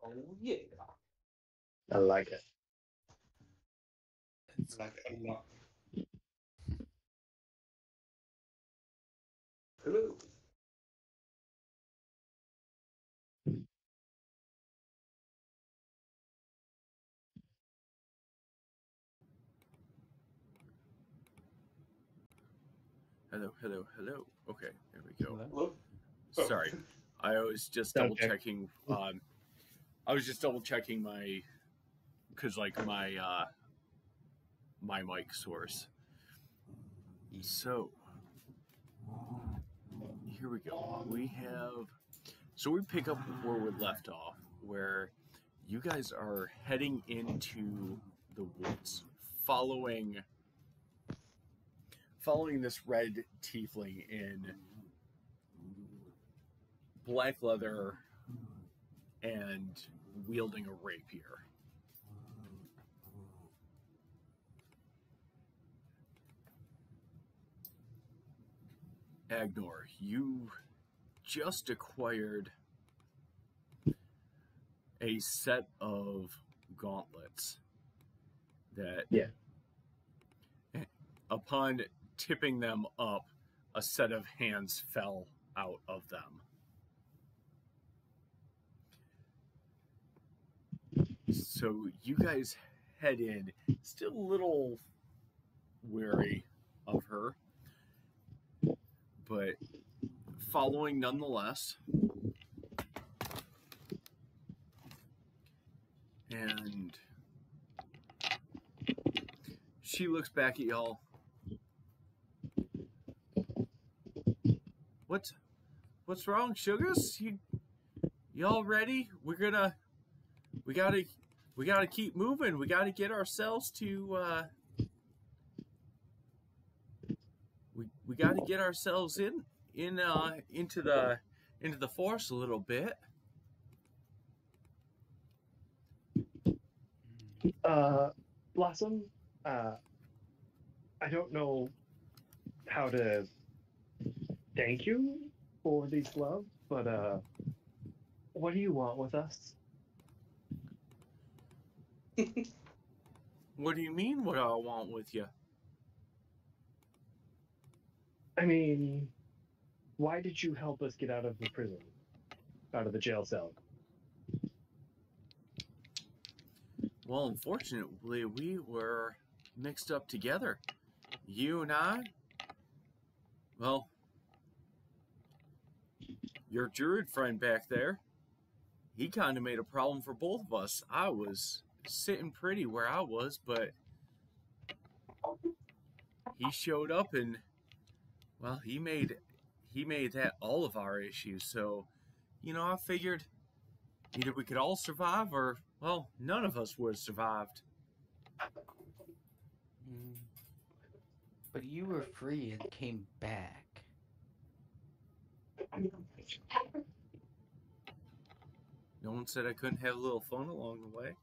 Oh yeah. I like it. Like a lot. Hello. Hello, hello, hello. Okay, there we go. Hello? Hello. Oh. Sorry, I was just Sound double check. checking. I was just double checking my, cause like my mic source. So here we go. We pick up where we left off, where you guys are heading into the woods, following this red tiefling in black leather and wielding a rapier. Agnor, you just acquired a set of gauntlets that, Yeah. upon tipping them up, a set of hands fell out of them. So you guys head in, still a little wary of her, but following nonetheless. And she looks back at y'all. What's wrong, sugars? Y'all ready? We gotta keep moving. We gotta get ourselves to we gotta get ourselves into the forest a little bit. Blossom, I don't know how to thank you for these gloves, but what do you want with us? What do you mean? What I want with you? I mean, why did you help us get out of the prison, out of the jail cell? Well, unfortunately, we were mixed up together. You and I. Well, your druid friend back there, he kind of made a problem for both of us. I was sitting pretty where I was, but he showed up and, well, he made that all of our issues. So, I figured either we could all survive or, well, none of us would have survived. But you were free and came back. No one said I couldn't have a little fun along the way.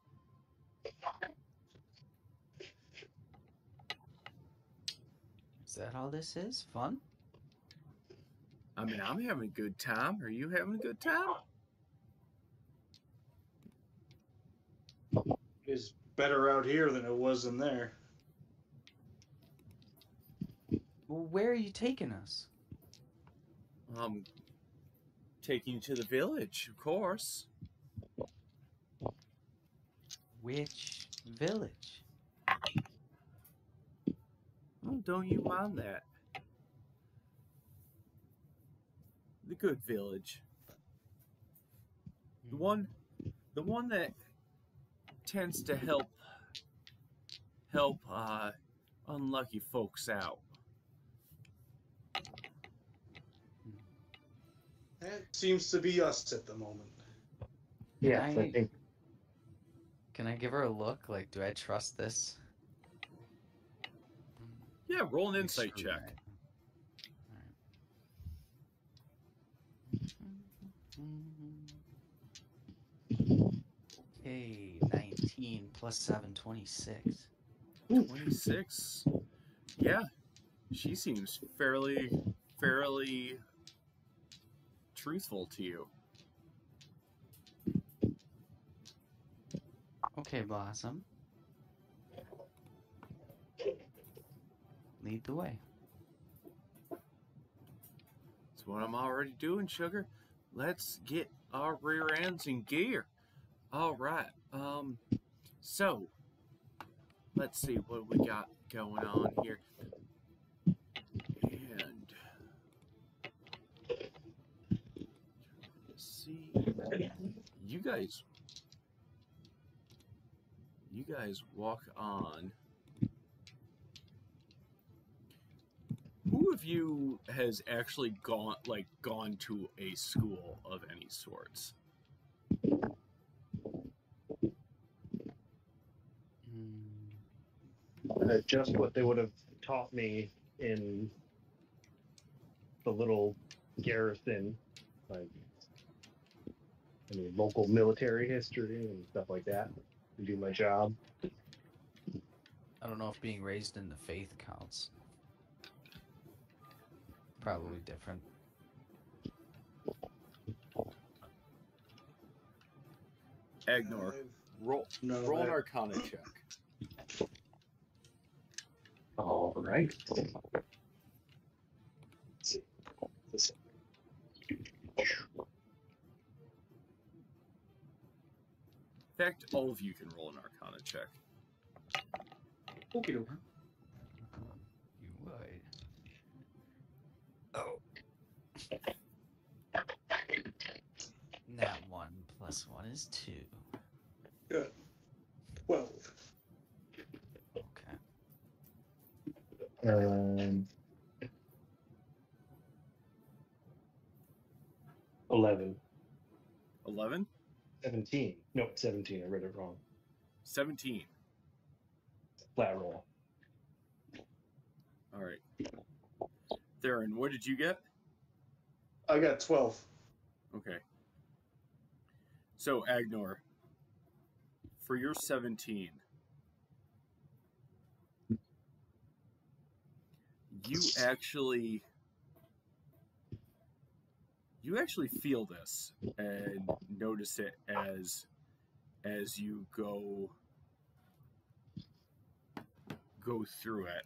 Is that all this is? Fun? I mean, I'm having a good time. Are you having a good time? It's better out here than it was in there. Well, where are you taking us? Taking you to the village, of course. Which village? Oh, don't you mind that. The good village. The one that tends to help unlucky folks out. That seems to be us at the moment. Yes, I think. Can I give her a look? Like, do I trust this? Yeah, roll an insight check. Okay, 19 plus 7, 26. 26. Yeah, she seems fairly truthful to you. Okay, Blossom. Lead the way. That's what I'm already doing, Sugar. Let's get our rear ends in gear. All right. So let's see what we got going on here. And see, you guys walk on. Who of you has actually gone to a school of any sorts? Just what they would have taught me in the little garrison, like local military history and stuff like that, to do my job. I don't know if being raised in the faith counts. Probably different. Agnor, roll an Arcana check. All right. Let's see. In fact, all of you can roll an Arcana check. Okay. You would. Oh. That 1 plus 1 is 2. Good. 12. Okay. 11. 11? 17. No, 17. I read it wrong. 17. Flat roll. All right. Theron, what did you get? I got 12. Okay. So, Agnor, for your 17, you actually feel this and notice it as you go through it.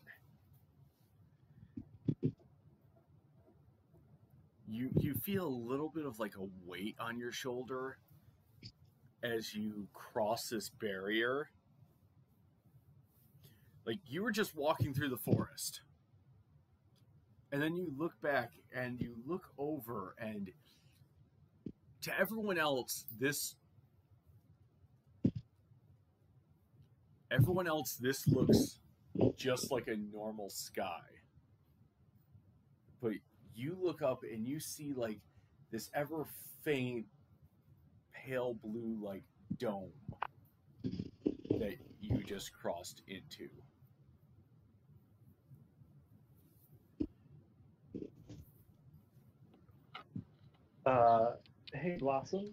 You feel a little bit of like a weight on your shoulder as you cross this barrier. Like you were just walking through the forest. And then you look back and you look over, and to everyone else, this looks just like a normal sky. But you look up and you see like this ever faint pale blue like dome that you just crossed into. Hey, Blossom.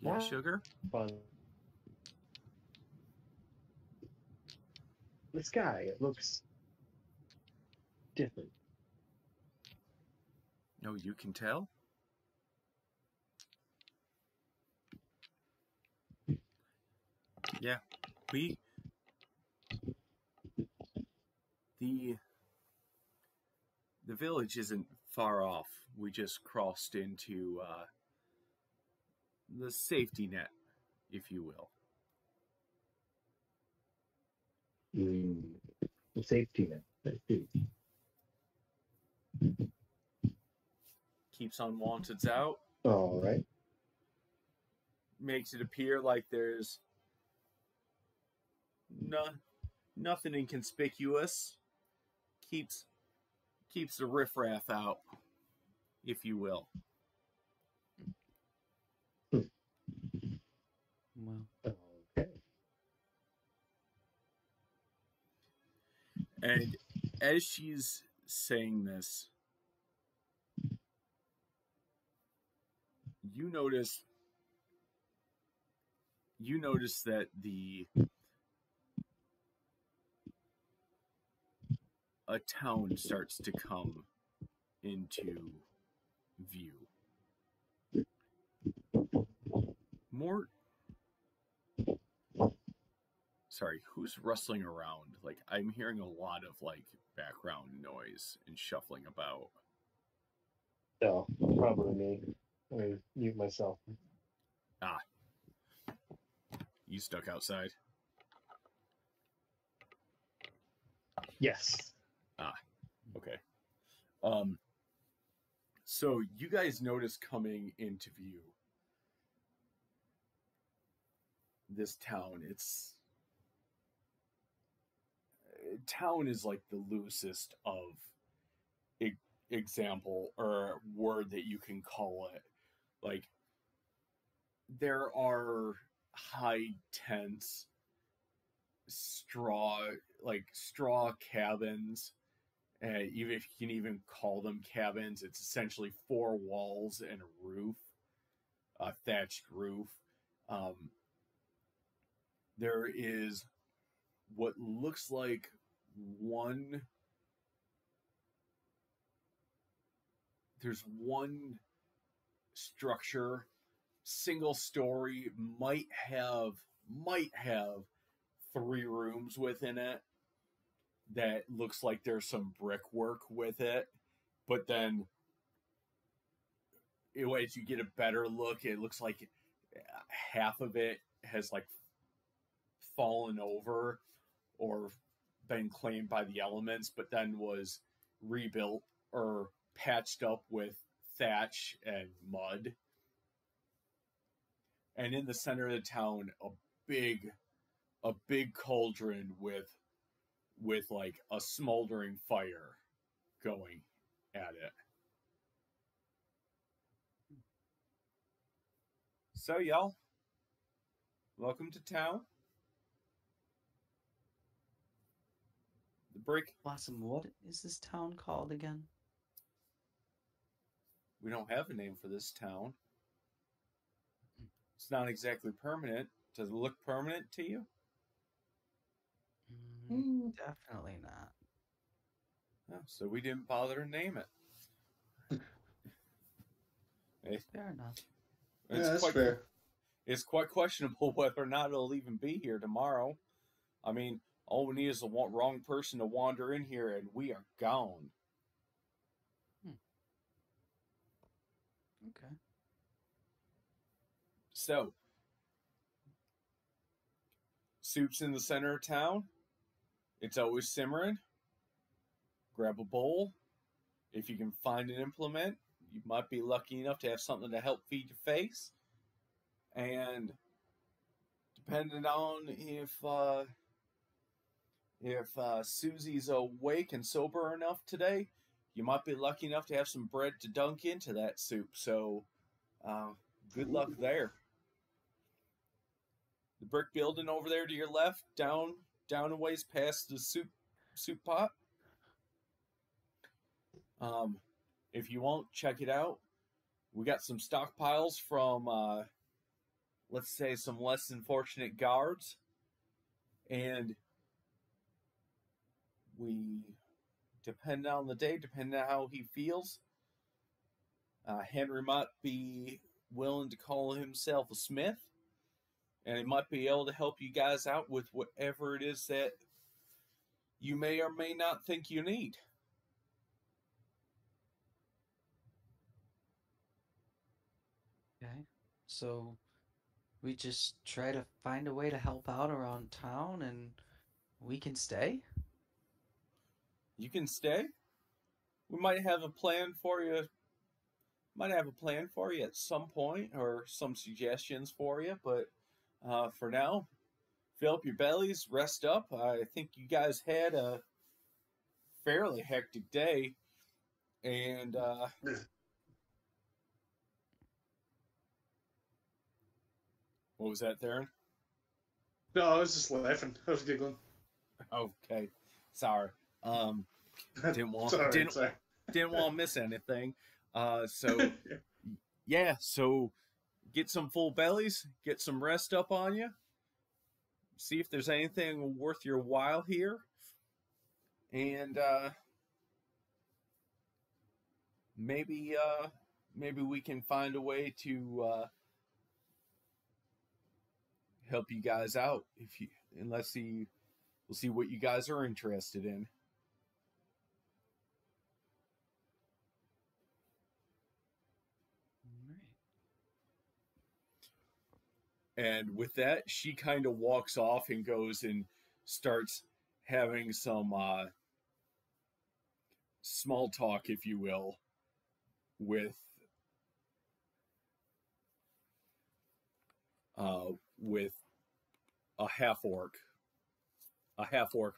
Yeah, Sugar? Fun. The sky, it looks different. No, you can tell? Yeah, the village isn't far off. We just crossed into the safety net, if you will. The safety net. I see. Keeps unwanteds out. All right. Makes it appear like there's nothing inconspicuous. Keeps the riffraff out, if you will. Well. Okay. And as she's saying this, you notice that a town starts to come into view. Sorry, who's rustling around? Like, I'm hearing a lot of, like, background noise and shuffling about. So, probably me. I'm going to mute myself. Ah. You stuck outside? Yes. Ah, okay. So you guys notice coming into view this town. Town is like the loosest of example or word that you can call it. Like, there are high tents, straw cabins. Even if you can even call them cabins, it's essentially four walls and a roof, a thatched roof. There is what looks like one. There's one structure, single story, might have 3 rooms within it. That looks like there's some brickwork with it, but then as you get a better look, it looks like half of it has like fallen over or been claimed by the elements, but then was rebuilt or patched up with thatch and mud. And in the center of the town, big a big cauldron with like a smoldering fire going at it. So y'all, welcome to town. The brick. Blossom, what is this town called again? We don't have a name for this town. It's not exactly permanent. Does it look permanent to you? Definitely not. Oh, so we didn't bother to name it. Fair enough. Yeah, that's fair. It's quite questionable whether or not it'll even be here tomorrow. I mean, all we need is the wrong person to wander in here, and we are gone. Okay. So, soup's in the center of town. It's always simmering. Grab a bowl. If you can find an implement, you might be lucky enough to have something to help feed your face. And depending on if Susie's awake and sober enough today, you might be lucky enough to have some bread to dunk into that soup. So, good luck there. The brick building over there to your left, down a ways past the soup pot. If you won't, check it out. We got some stockpiles from, let's say, some less than fortunate guards. And we, depending on the day, depending on how he feels, Henry might be willing to call himself a smith. And he might be able to help you guys out with whatever it is that you may or may not think you need. Okay. So we just try to find a way to help out around town and we can stay? You can stay. We might have a plan for you. At some point, or some suggestions for you. But for now, fill up your bellies, rest up. I think you guys had a fairly hectic day, and what was that, Theron? No, I was just laughing. I was giggling. Okay, sorry. Didn't want sorry. didn't want to miss anything. So yeah, so get some full bellies, get some rest up on you. See if there's anything worth your while here, and maybe we can find a way to help you guys out if you unless you we'll see what you guys are interested in. And with that, she kind of walks off and goes and starts having some small talk, if you will, with with a half orc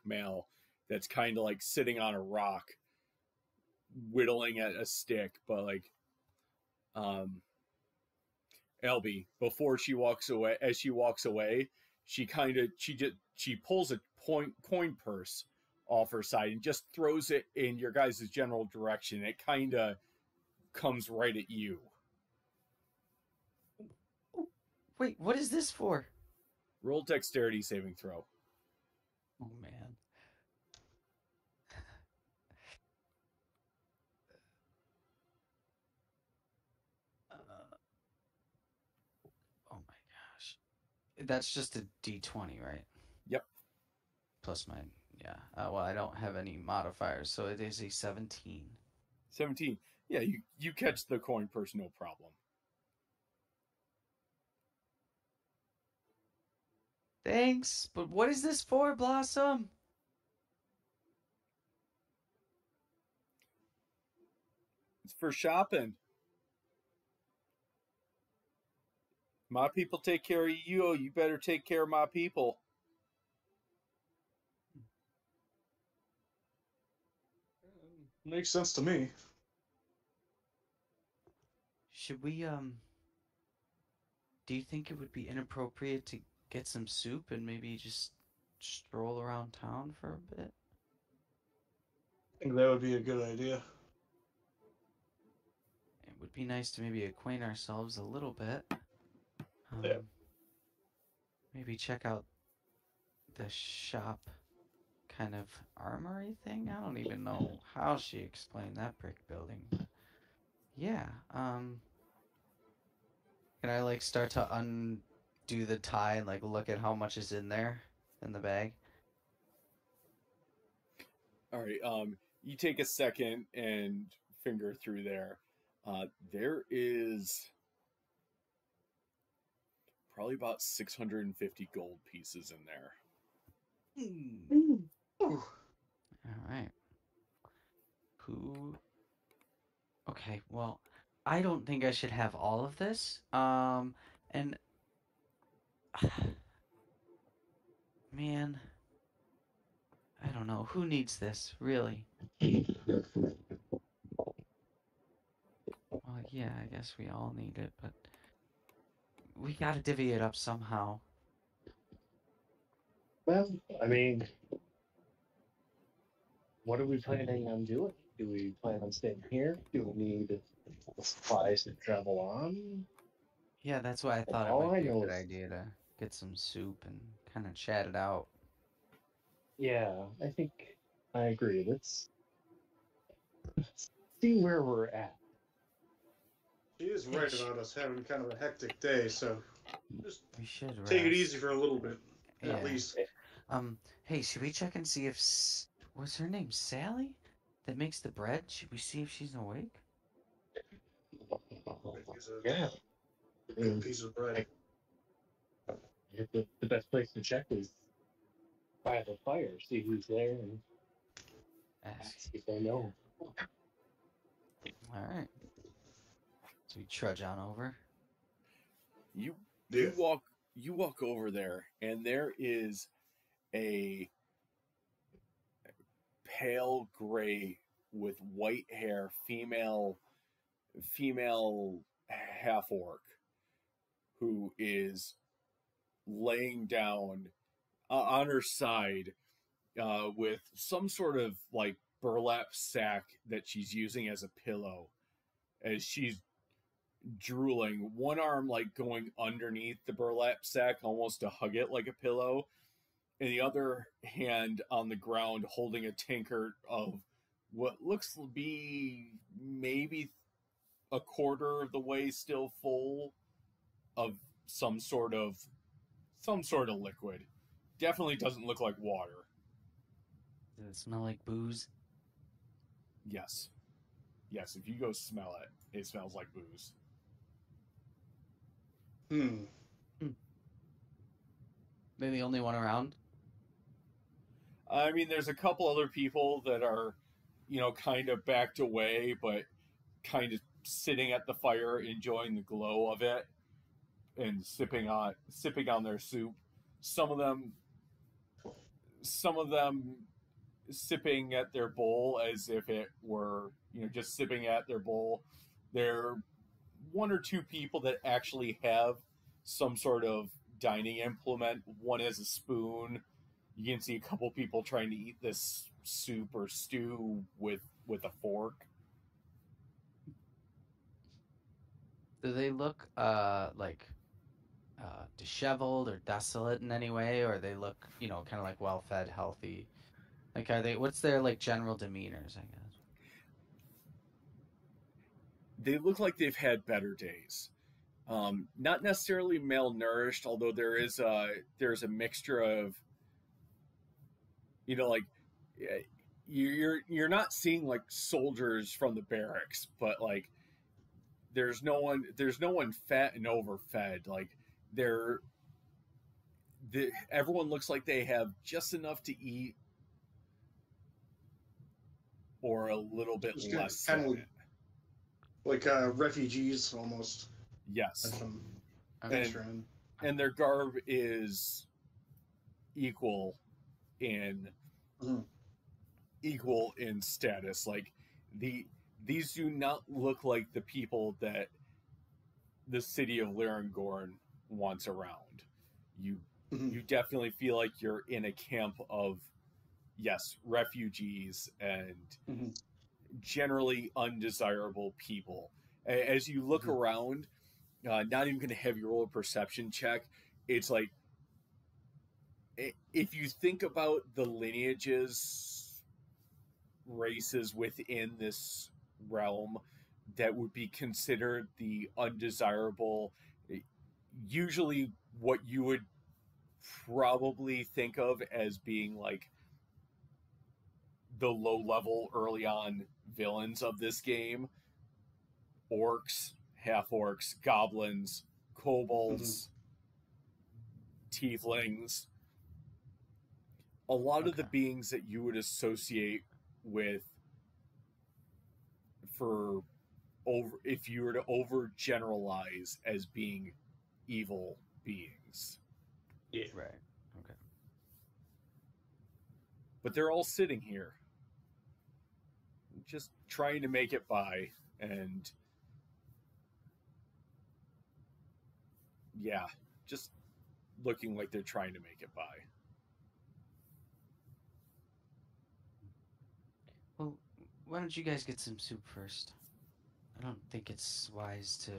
male that's kind of like sitting on a rock, whittling at a stick. But like, Elby, before she walks away, as she walks away, she pulls a coin purse off her side and just throws it in your guys' general direction. It kind of comes right at you. Wait, what is this for? Roll dexterity saving throw. Oh man. Oh my gosh. That's just a D20, right? Yep. Plus my, yeah. Well, I don't have any modifiers, so it is a 17. 17. Yeah, you catch the coin purse, no problem. Thanks, but what is this for, Blossom? It's for shopping. My people take care of you. You better take care of my people. Makes sense to me. Should we, do you think it would be inappropriate to get some soup and maybe just stroll around town for a bit? I think that would be a good idea. It would be nice to maybe acquaint ourselves a little bit. Yeah. Maybe check out the shop kind of armory thing. I don't even know how she explained that brick building, but yeah. Can I like start to undo the tie and like look at how much is in there in the bag? All right. You take a second and finger through there. There is probably about 650 gold pieces in there. All right. Who? Okay, well, I don't think I should have all of this. And man, I don't know who needs this, really. Well, yeah, I guess we all need it, but we gotta divvy it up somehow. Well, I mean, what are we planning on doing? Do we plan on staying here? Do we need supplies to travel on? Yeah, that's why I thought it All might I be a know good is, idea to get some soup and kind of chat it out. yeah, I think I agree. Let's see where we're at. She is right about us having kind of a hectic day, so just We should take it rest. easy for a little bit, Yeah. at least. Hey, should we check and see if was her name Sally that makes the bread? Should we see if she's awake? Yeah. Good piece of bread. The best place to check is by the fire, see who's there, and ask if they know. All right. So we trudge on over. You walk over there, and there is a pale gray with white hair female half orc who is laying down on her side with some sort of like burlap sack that she's using as a pillow as she's drooling, one arm like going underneath the burlap sack almost to hug it like a pillow, and the other hand on the ground holding a tankard of what looks to be maybe a quarter of the way still full of some sort of some sort of liquid. Definitely doesn't look like water. Does it smell like booze? Yes. Yes, if you go smell it, it smells like booze. They're the only one around? I mean, there's a couple other people that are, kind of backed away, but kind of sitting at the fire, enjoying the glow of it, and sipping on their soup. Some of them sipping at their bowl as if it were, just sipping at their bowl. There are one or two people that actually have some sort of dining implement. One has a spoon. You can see a couple people trying to eat this soup or stew with a fork. Do they look disheveled or desolate in any way, or they look, kind of like well-fed, healthy? Like, what's their like general demeanors, I guess? They look like they've had better days. Not necessarily malnourished, although there's a mixture of, like, you're not seeing like soldiers from the barracks, but like there's no one fat and overfed. Like everyone looks like they have just enough to eat or a little bit less kind than of it. Like refugees almost. Yes. And their garb is equal in status. Like these do not look like the people that the city of Lirangorn wants around. You definitely feel like you're in a camp of, yes, refugees and generally undesirable people. As you look around, not even going to have your roll a perception check. It's like, if you think about the lineages, races within this realm that would be considered the undesirable, usually what you would probably think of as being like the low level early on villains of this game: orcs, half orcs, goblins, kobolds, tieflings. A lot of the beings that you would associate with if you were to overgeneralize as being evil beings. Yeah. Right. Okay. But they're all sitting here, just trying to make it by, and yeah, just looking like they're trying to make it by. Well, why don't you guys get some soup first? I don't think it's wise to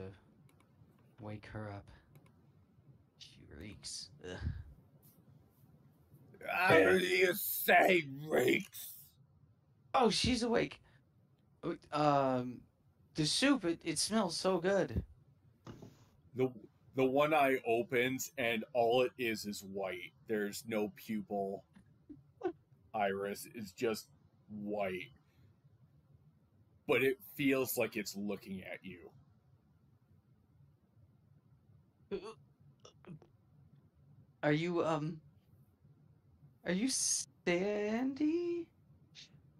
wake her up. She reeks. Ugh. How do you say reeks? Oh, she's awake. The soup, it smells so good. The one eye opens and all it is white. There's no pupil. Iris is just white. But it feels like it's looking at you. Are you Sandy?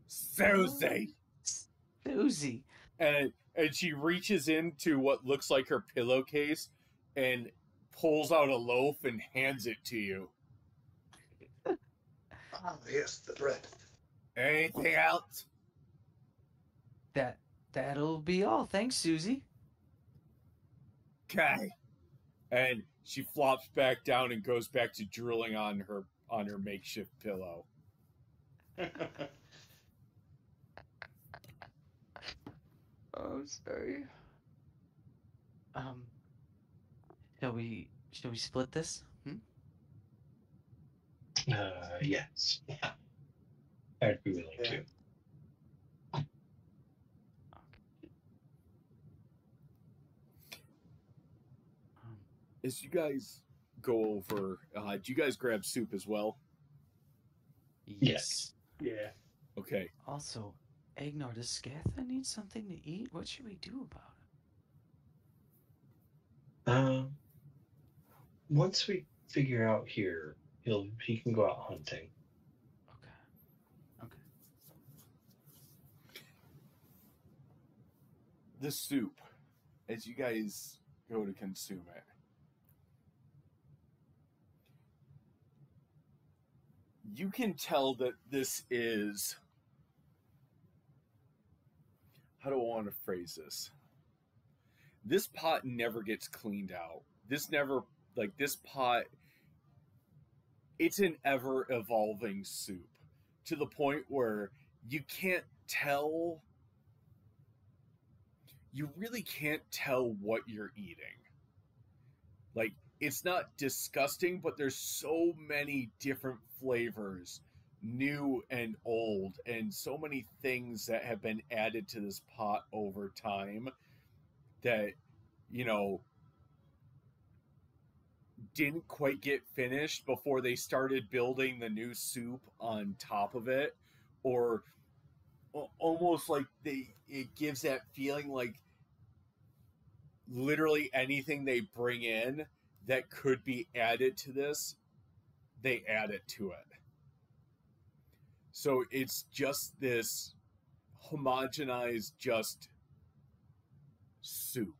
Susie! Susie. And she reaches into what looks like her pillowcase and pulls out a loaf and hands it to you. Ah, yes, the bread. Anything else? That'll be all. Thanks, Susie. Okay. And she flops back down and goes back to drooling on her makeshift pillow. Oh, sorry. Shall we split this? Yes. I'd be willing to. As you guys go over. Do you guys grab soup as well? Yes. Yeah. Okay. Also, Agnar, does Scatha need something to eat? What should we do about it? Once we figure out here, he can go out hunting. Okay. The soup, as you guys go to consume it, you can tell that this is. How do I want to phrase this? This pot never gets cleaned out. This pot, it's an ever evolving soup to the point where you really can't tell what you're eating. Like, it's not disgusting, but there's so many different flavors, new and old, and so many things that have been added to this pot over time that, didn't quite get finished before they started building the new soup on top of it, or almost like it gives that feeling like literally anything they bring in that could be added to this, they add it to it. So it's just this homogenized just soup.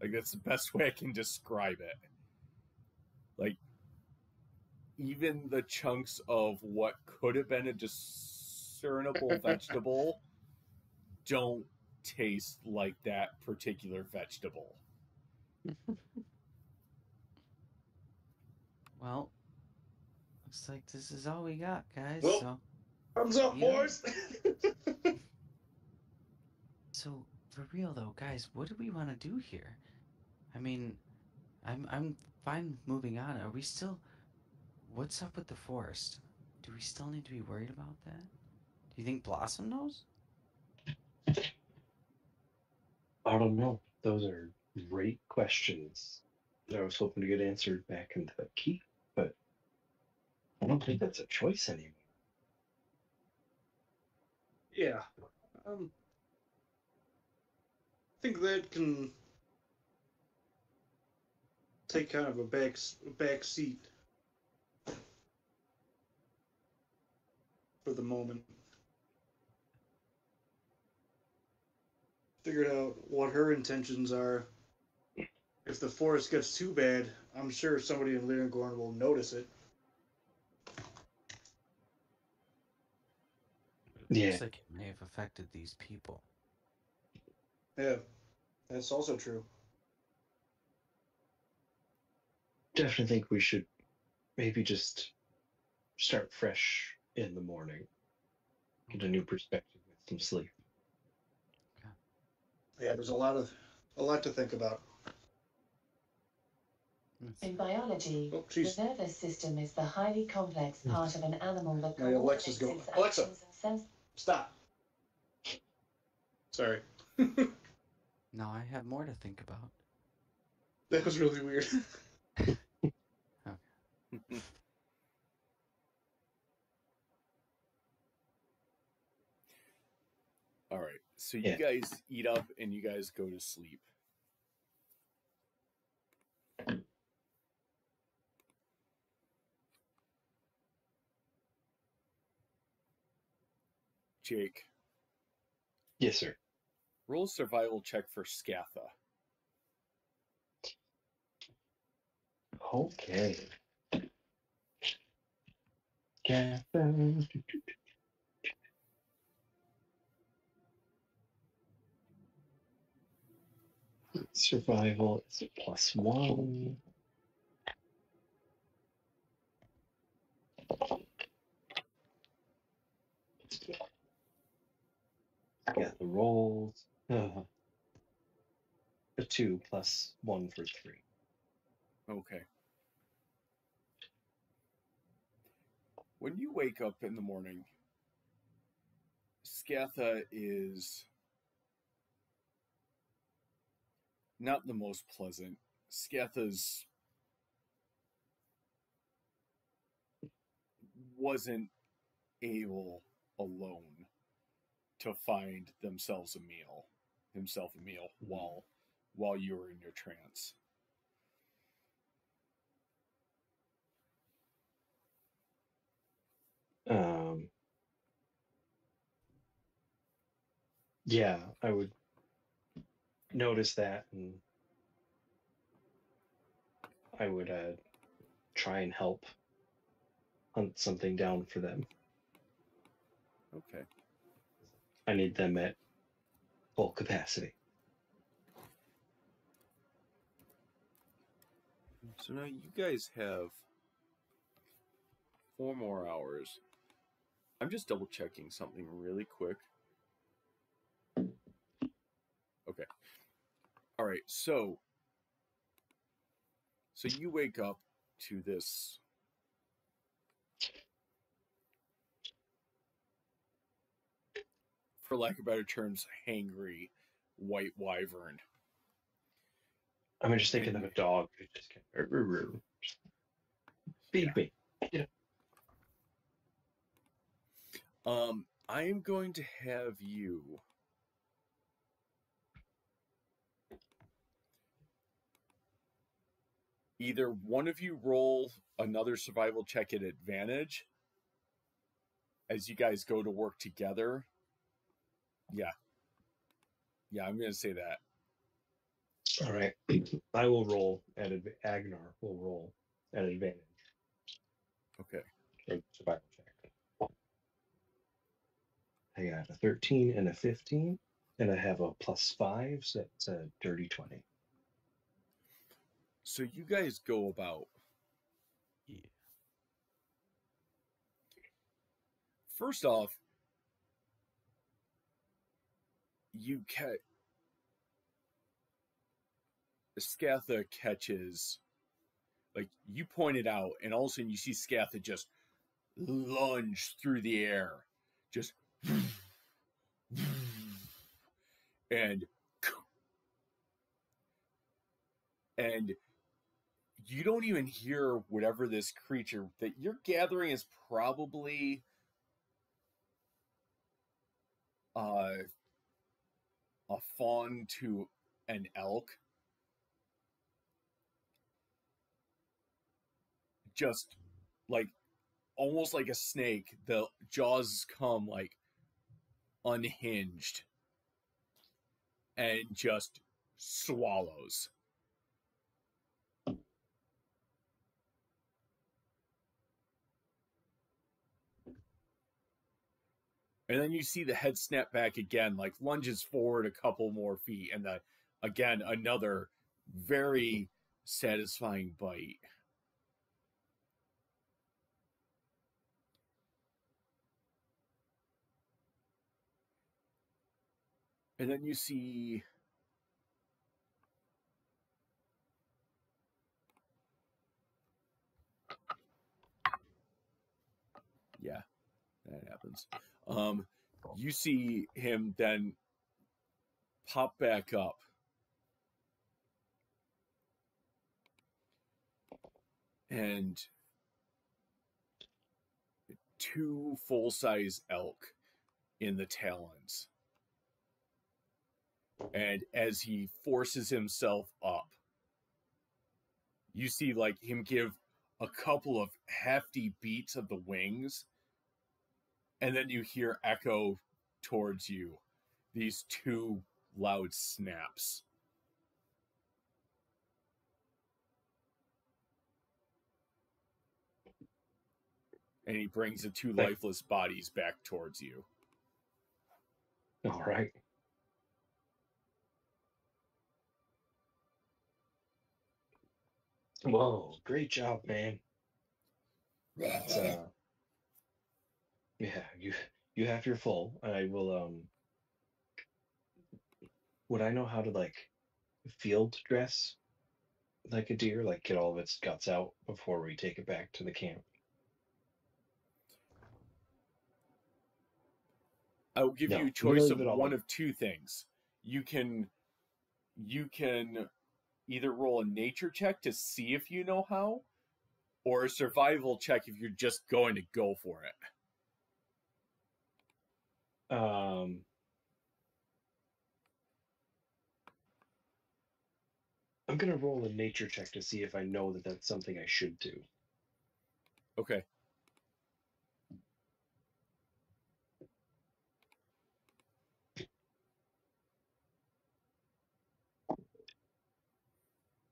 Like, that's the best way I can describe it. Like, even the chunks of what could have been a discernible vegetable don't taste like that particular vegetable. Well, looks like this is all we got, guys. Well, so, thumbs up, boys. so for real though, guys, what do we want to do here? I mean, I'm fine moving on. Are we still? What's up with the forest? Do we still need to be worried about that? Do you think Blossom knows? I don't know. Those are great questions that I was hoping to get answered back in the keep, but I don't think that's a choice anymore. Yeah. I think that can take kind of a back seat for the moment. Figured out what her intentions are. If the forest gets too bad, I'm sure somebody in Lyrangorn will notice it. Yeah, Looks like it may have affected these people. Yeah, that's also true. definitely think we should maybe just start fresh in the morning. Get a new perspective with some sleep. Yeah, there's a lot to think about. In biology, Oh, the jeez. nervous system is the highly complex part of an animal that My Alexa's coordinates going. its Alexa, actions and stop. Sorry. Now I have more to think about. That was really weird. All right. So you guys eat up and you guys go to sleep. Jake. Yes, sir. Roll a survival check for Scatha. Okay. Survival is a +1. Got the rolls. A 2 +1 for 3. Okay. When you wake up in the morning, Scatha is not the most pleasant Scatha's wasn't able alone to find himself a meal while you were in your trance. Yeah, I would notice that, and I would try and help hunt something down for them. Okay. I need them at full capacity. So now you guys have 4 more hours. I'm just double checking something really quick. Okay. All right. So you wake up to this for lack of better terms, hangry white wyvern. I'm just thinking of a dog who just can feed me. Yeah. I am going to have you either one of you roll another survival check at advantage as you guys go to work together. Yeah, I'm going to say that. All right. I will roll at Agnar will roll at advantage. Okay. For survival check. I got a 13 and a 15, and I have a +5, so that's a dirty 20. So you guys go about. Yeah. First off, Scatha catches, like you pointed out, and all of a sudden you see Scatha just lunge through the air, just and you don't even hear whatever this creature that you're gathering is probably a fawn to an elk. Just like almost like a snake, the jaws come like unhinged and just swallows. And then you see the head snap back again, like lunges forward a couple more feet, and again another very satisfying bite. And then you see yeah, that happens. You see him then pop back up. And 2 full-size elk in the talons. And as he forces himself up, you see like him give a couple of hefty beats of the wings, and then you hear echo towards you these 2 loud snaps. And he brings the 2 lifeless bodies back towards you. All right. Whoa, great job, man. That's yeah, you have your full. I will would I know how to like field dress like a deer, like get all of its guts out before we take it back to the camp? I will give you a choice of one of 2 things. You can either roll a nature check to see if you know how, or a survival check if you're just going to go for it. I'm gonna roll a nature check to see if I know that that's something I should do. Okay.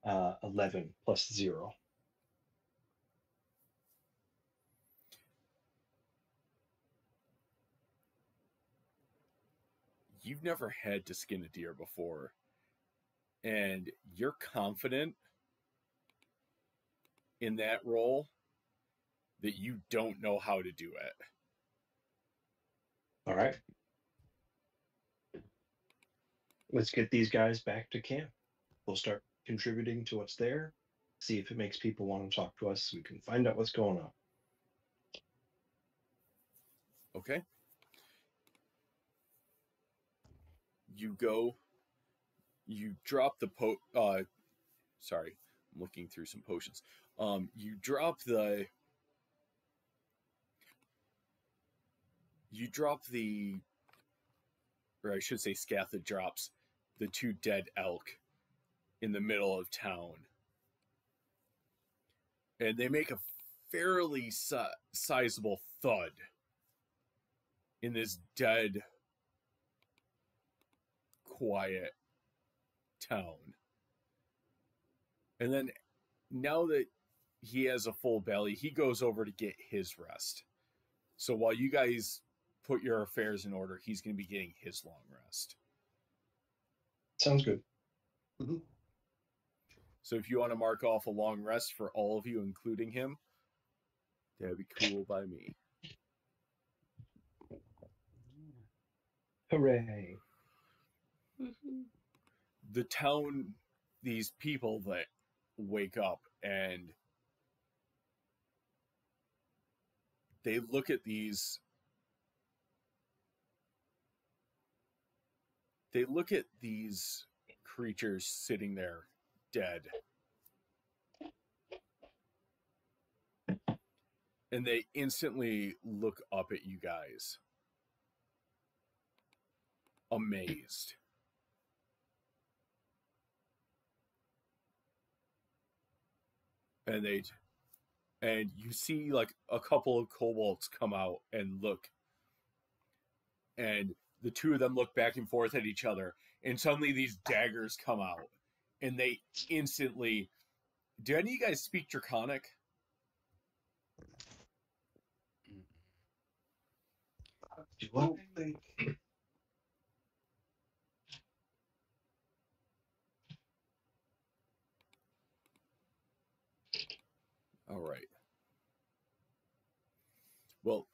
Uh, 11 plus 0. You've never had to skin a deer before, and you're confident in that role that you don't know how to do it. All right. Let's get these guys back to camp. We'll start contributing to what's there, see if it makes people want to talk to us. We can find out what's going on. Okay? You go, you drop the sorry, I'm looking through some potions. You drop the or I should say Scatha drops the 2 dead elk in the middle of town. And they make a fairly sizable thud in this dead, quiet town. And then now that he has a full belly, he goes over to get his rest. So while you guys put your affairs in order, he's going to be getting his long rest. Sounds good. Mm-hmm. So if you want to mark off a long rest for all of you, including him, that'd be cool by me. Hooray. The town, these people that wake up and they look at these creatures sitting there dead, and they instantly look up at you guys, amazed. And you see like a couple of kobolds come out and look, and the two of them look back and forth at each other, and suddenly these daggers come out, and they instantly. Do any of you guys speak Draconic? Do what? All right. Well,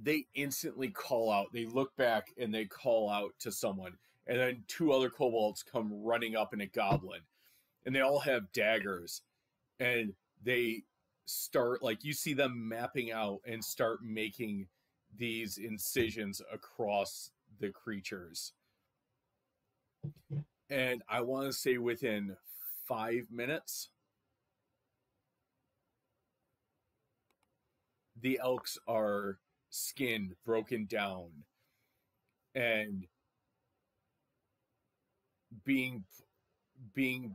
they instantly call out. They look back and they call out to someone, and then 2 other kobolds come running up in a goblin, and they all have daggers, and they start, like, you see them mapping out and start making these incisions across the creatures. And I want to say within 5 minutes, the elks are skinned, broken down, and being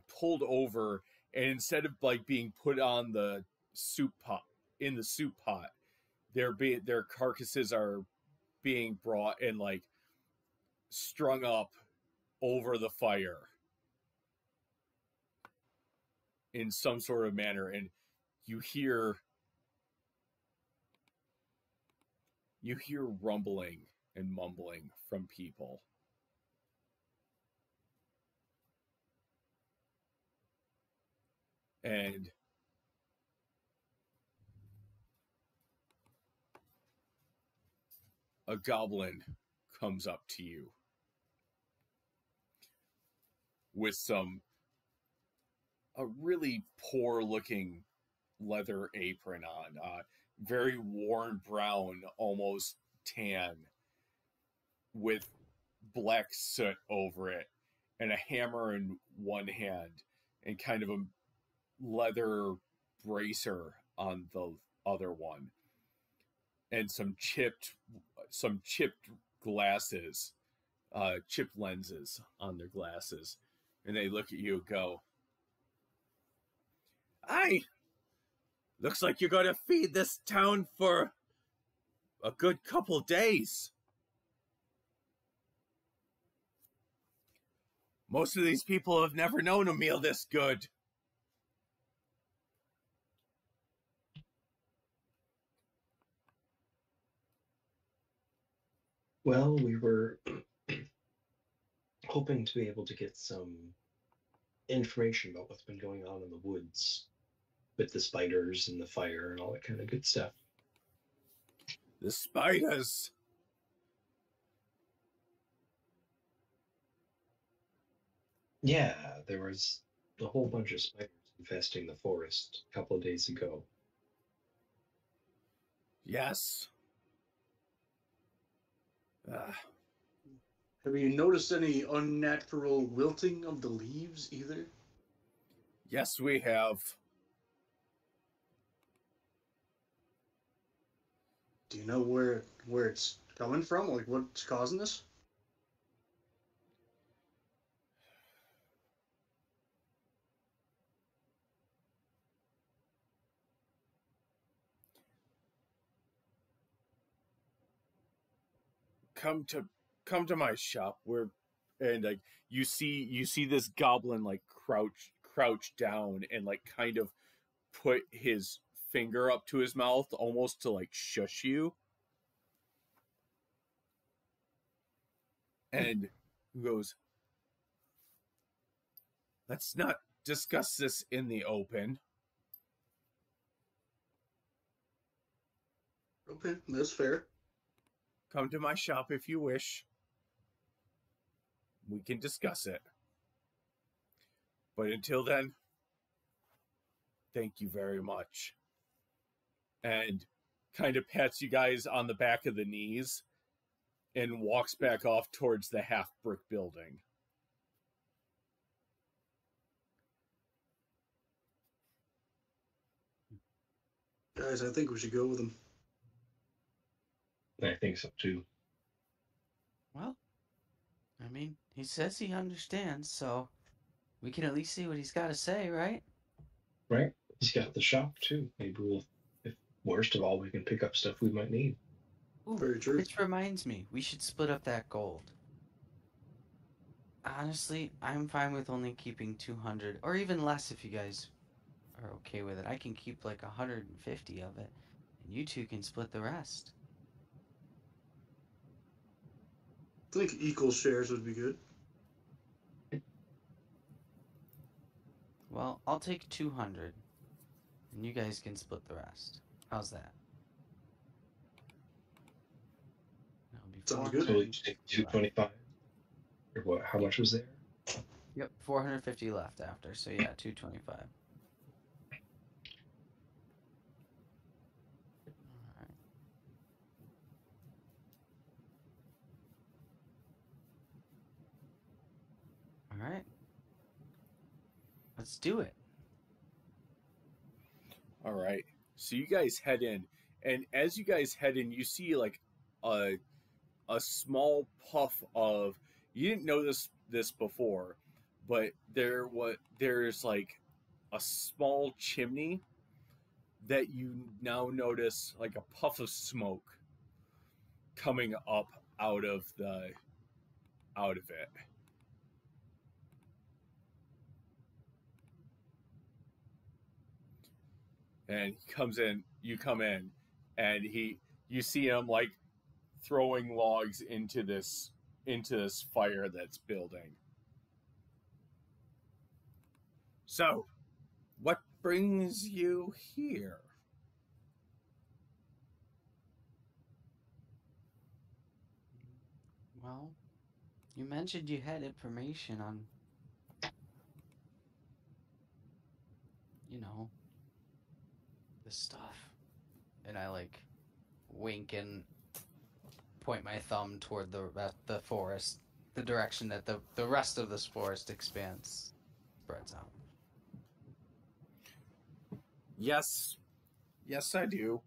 pulled over, and instead of like being put on the soup pot their carcasses are being brought and like strung up over the fire in some sort of manner, and you hear rumbling and mumbling from people. And a goblin comes up to you with a really poor looking leather apron on, very worn brown, almost tan, with black soot over it, and a hammer in one hand and kind of a leather bracer on the other one, and some chipped glasses, chipped lenses on their glasses, and they look at you and go, "Aye, looks like you're gonna feed this town for a good couple days. Most of these people have never known a meal this good." Well, we were hoping to be able to get some information about what's been going on in the woods with the spiders and the fire and all that kind of good stuff. The spiders. Yeah, there was a whole bunch of spiders infesting the forest a couple of days ago. Yes. Have you noticed any unnatural wilting of the leaves either? Yes, we have. Do you know where it's coming from? Like what's causing this? Come to my shop. And like you see this goblin like crouch down and like kind of put his finger up to his mouth almost to like shush you. And goes, "Let's not discuss this in the open." Okay, that's fair. Come to my shop if you wish. We can discuss it. But until then, thank you very much. And kind of pats you guys on the back of the knees and walks back off towards the half brick building. Guys, I think we should go with him. I think so too. Well, I mean, he says he understands, so we can at least see what he's got to say, right? Right? He's got the shop too. Maybe we'll, if worst of all, we can pick up stuff we might need. Ooh, Very true. which reminds me, we should split up that gold. Honestly, I'm fine with only keeping 200, or even less if you guys are okay with it. I can keep like 150 of it, and you two can split the rest. I think equal shares would be good. Well, I'll take 200, and you guys can split the rest. How's that? That'll be Sounds good. So we just take 225. Or what? How much was there? Yep, 450 left after, so yeah, 225. Alright. Alright. Let's do it. All right. So you guys head in, and as you guys head in, you see like a small puff of. You didn't know this before, but there's like a small chimney that you now notice like a puff of smoke coming up out of it. And he comes in, you come in, and you see him like throwing logs into this fire that's building. So, what brings you here? Well, you mentioned you had information on, the stuff. And I like wink and point my thumb toward the forest the direction that the rest of this forest expands, spreads out. Yes. Yes, I do.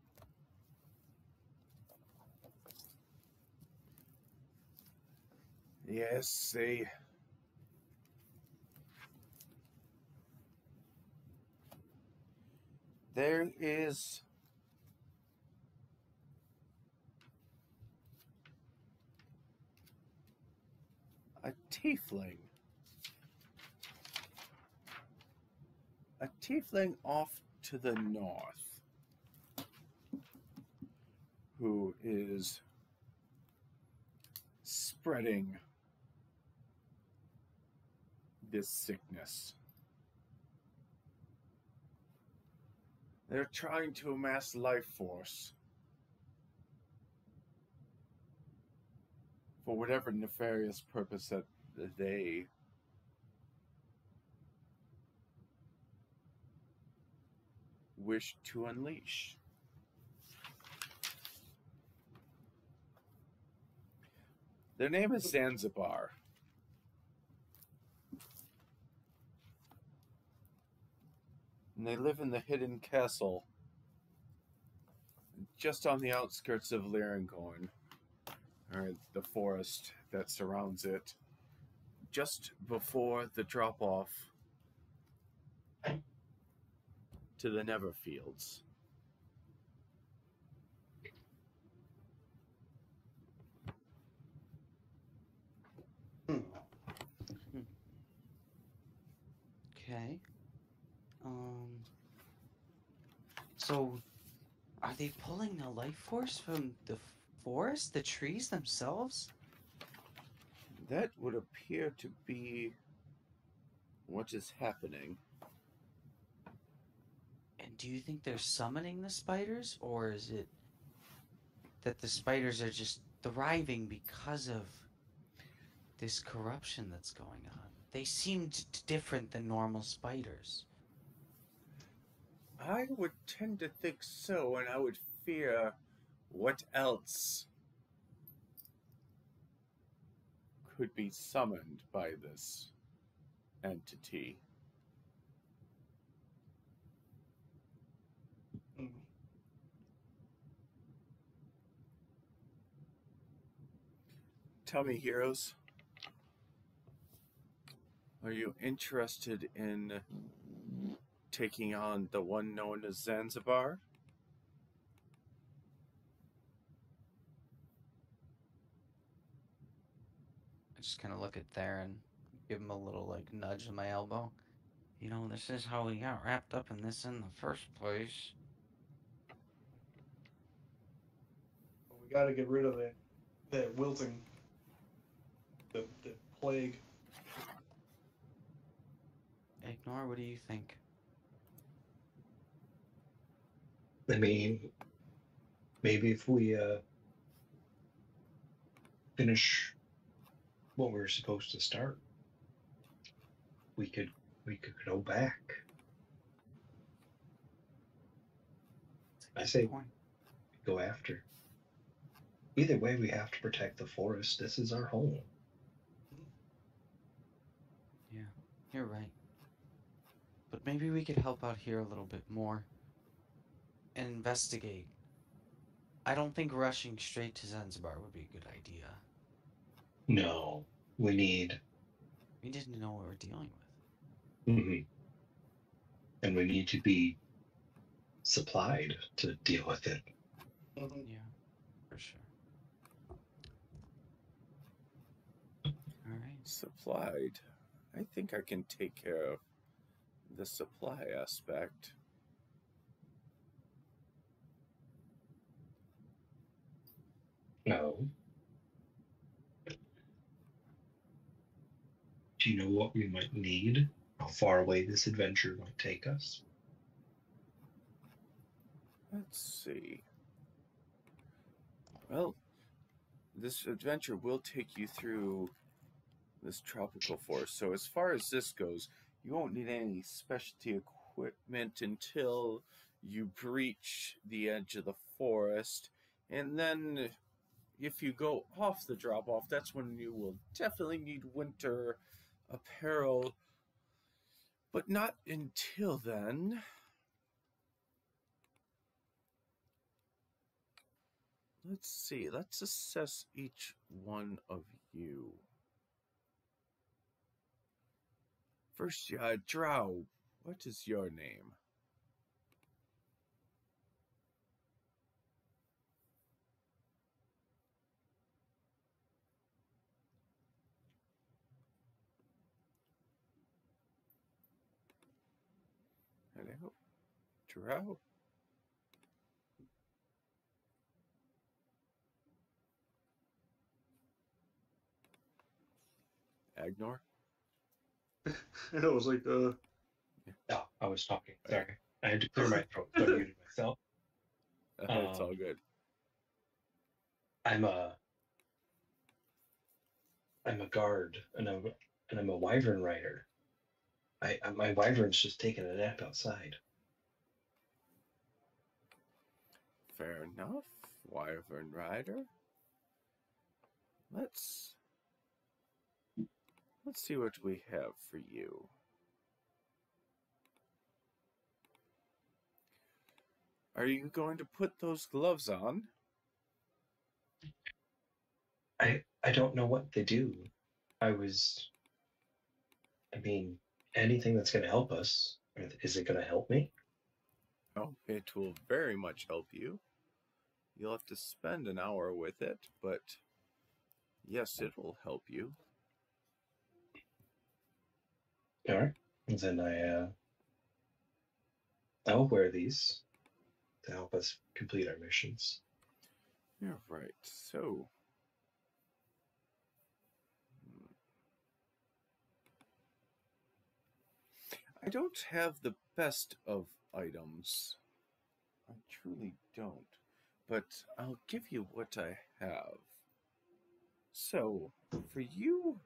Yes, there is a tiefling. A tiefling off to the north who is spreading this sickness. They're trying to amass life force for whatever nefarious purpose that they wish to unleash. Their name is Zanzibar. And they live in the hidden castle just on the outskirts of Lyrangorn, or the forest that surrounds it, just before the drop-off to the Neverfields. Okay. So, are they pulling the life force from the forest, the trees themselves? That would appear to be what is happening. And do you think they're summoning the spiders, or is it that the spiders are just thriving because of this corruption that's going on? They seemed different than normal spiders. I would tend to think so, and I would fear what else could be summoned by this entity. Tell me, heroes, are you interested in taking on the one known as Zanzibar? I just kind of look at Theron, give him a little like nudge on my elbow. You know, this is how we got wrapped up in this in the first place. We got to get rid of that wilting, the plague. Ignore, what do you think? I mean, maybe if we finish what we're supposed to start, we could go back. I say Point. go after. Either way, we have to protect the forest. This is our home. Yeah, you're right. But maybe we could help out here a little bit more and investigate. I don't think rushing straight to Zanzibar would be a good idea. No, we need. We didn't know what we're dealing with. Mm-hmm. And we need to be supplied to deal with it. Mm-hmm. Yeah, for sure. All right. Supplied. I think I can take care of the supply aspect. No. Do you know what we might need? How far away this adventure might take us? Let's see. Well, this adventure will take you through this tropical forest. So as far as this goes, you won't need any specialty equipment until you breach the edge of the forest. And then if you go off the drop off, that's when you will definitely need winter apparel. But not until then. Let's see. Let's assess each one of you. First, Drow, what is your name? Hello, Drow. Agnor? And it was like, No, I was talking. Sorry. I had to clear my throat, so I muted myself. It's all good. I'm a guard, and I'm a wyvern rider. My wyvern's just taking a nap outside. Fair enough, Wyvern Rider. Let's see what we have for you. Are you going to put those gloves on? I don't know what they do. I mean, anything that's going to help us. Is it going to help me? Oh, it will very much help you. You'll have to spend an hour with it, but yes, it will help you. All right. And then I'll wear these to help us complete our missions. You're right. So, I don't have the best of items. I truly don't. But I'll give you what I have. So, for you,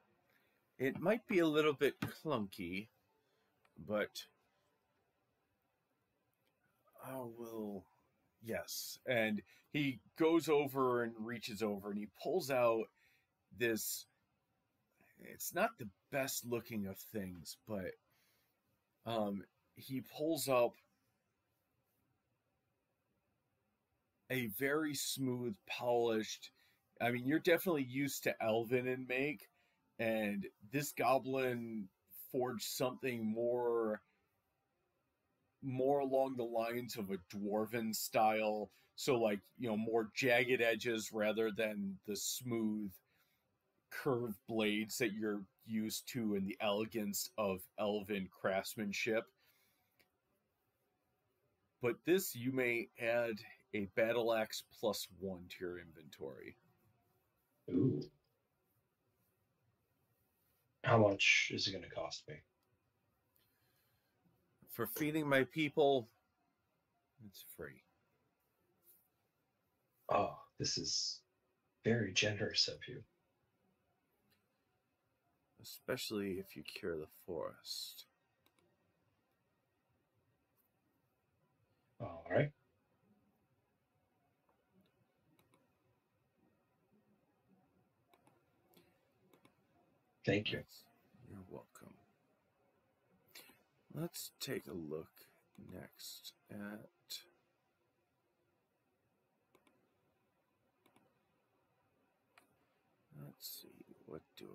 it might be a little bit clunky, but I will. Yes. And he goes over and reaches over and he pulls out this. It's not the best looking of things, but he pulls up a very smooth, polished. I mean, you're definitely used to elven in make, and this goblin forged something more along the lines of a dwarven style. So, like, more jagged edges rather than the smooth, curved blades that you're used to in the elegance of elven craftsmanship. But this, you may add a battle axe +1 to your inventory. Ooh. How much is it going to cost me? For feeding my people, it's free. Oh, this is very generous of you. Especially if you cure the forest. All right. Thank you. You're welcome. Let's take a look next at... Let's see, what do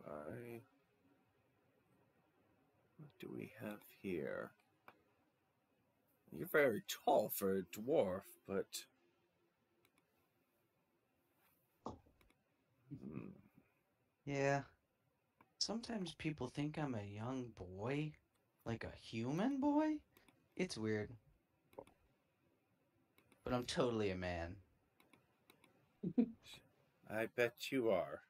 we have here? You're very tall for a dwarf, but... Yeah. Sometimes people think I'm a young boy. Like a human boy? It's weird. But I'm totally a man. I bet you are.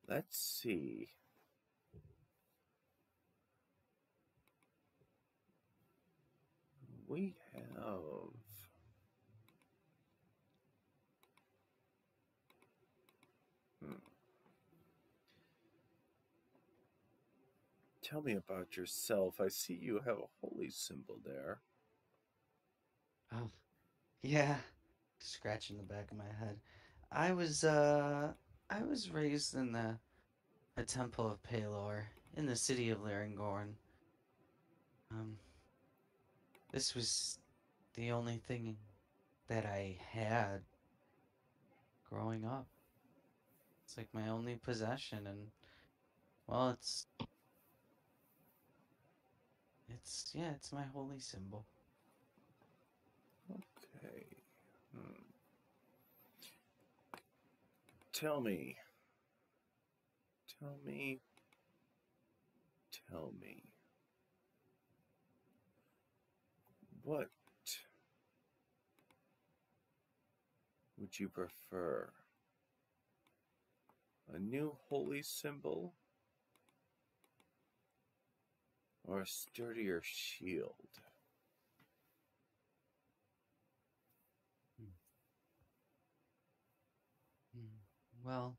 Let's see. We have... Tell me about yourself. I see you have a holy symbol there. Oh, yeah. scratching the back of my head. I was raised in a temple of Palor in the city of Larengorn. Um, this was the only thing that I had growing up. It's like my only possession, and well, it's my holy symbol. Okay. Tell me. Tell me. Tell me. What would you prefer? A new holy symbol? Or a sturdier shield? Well,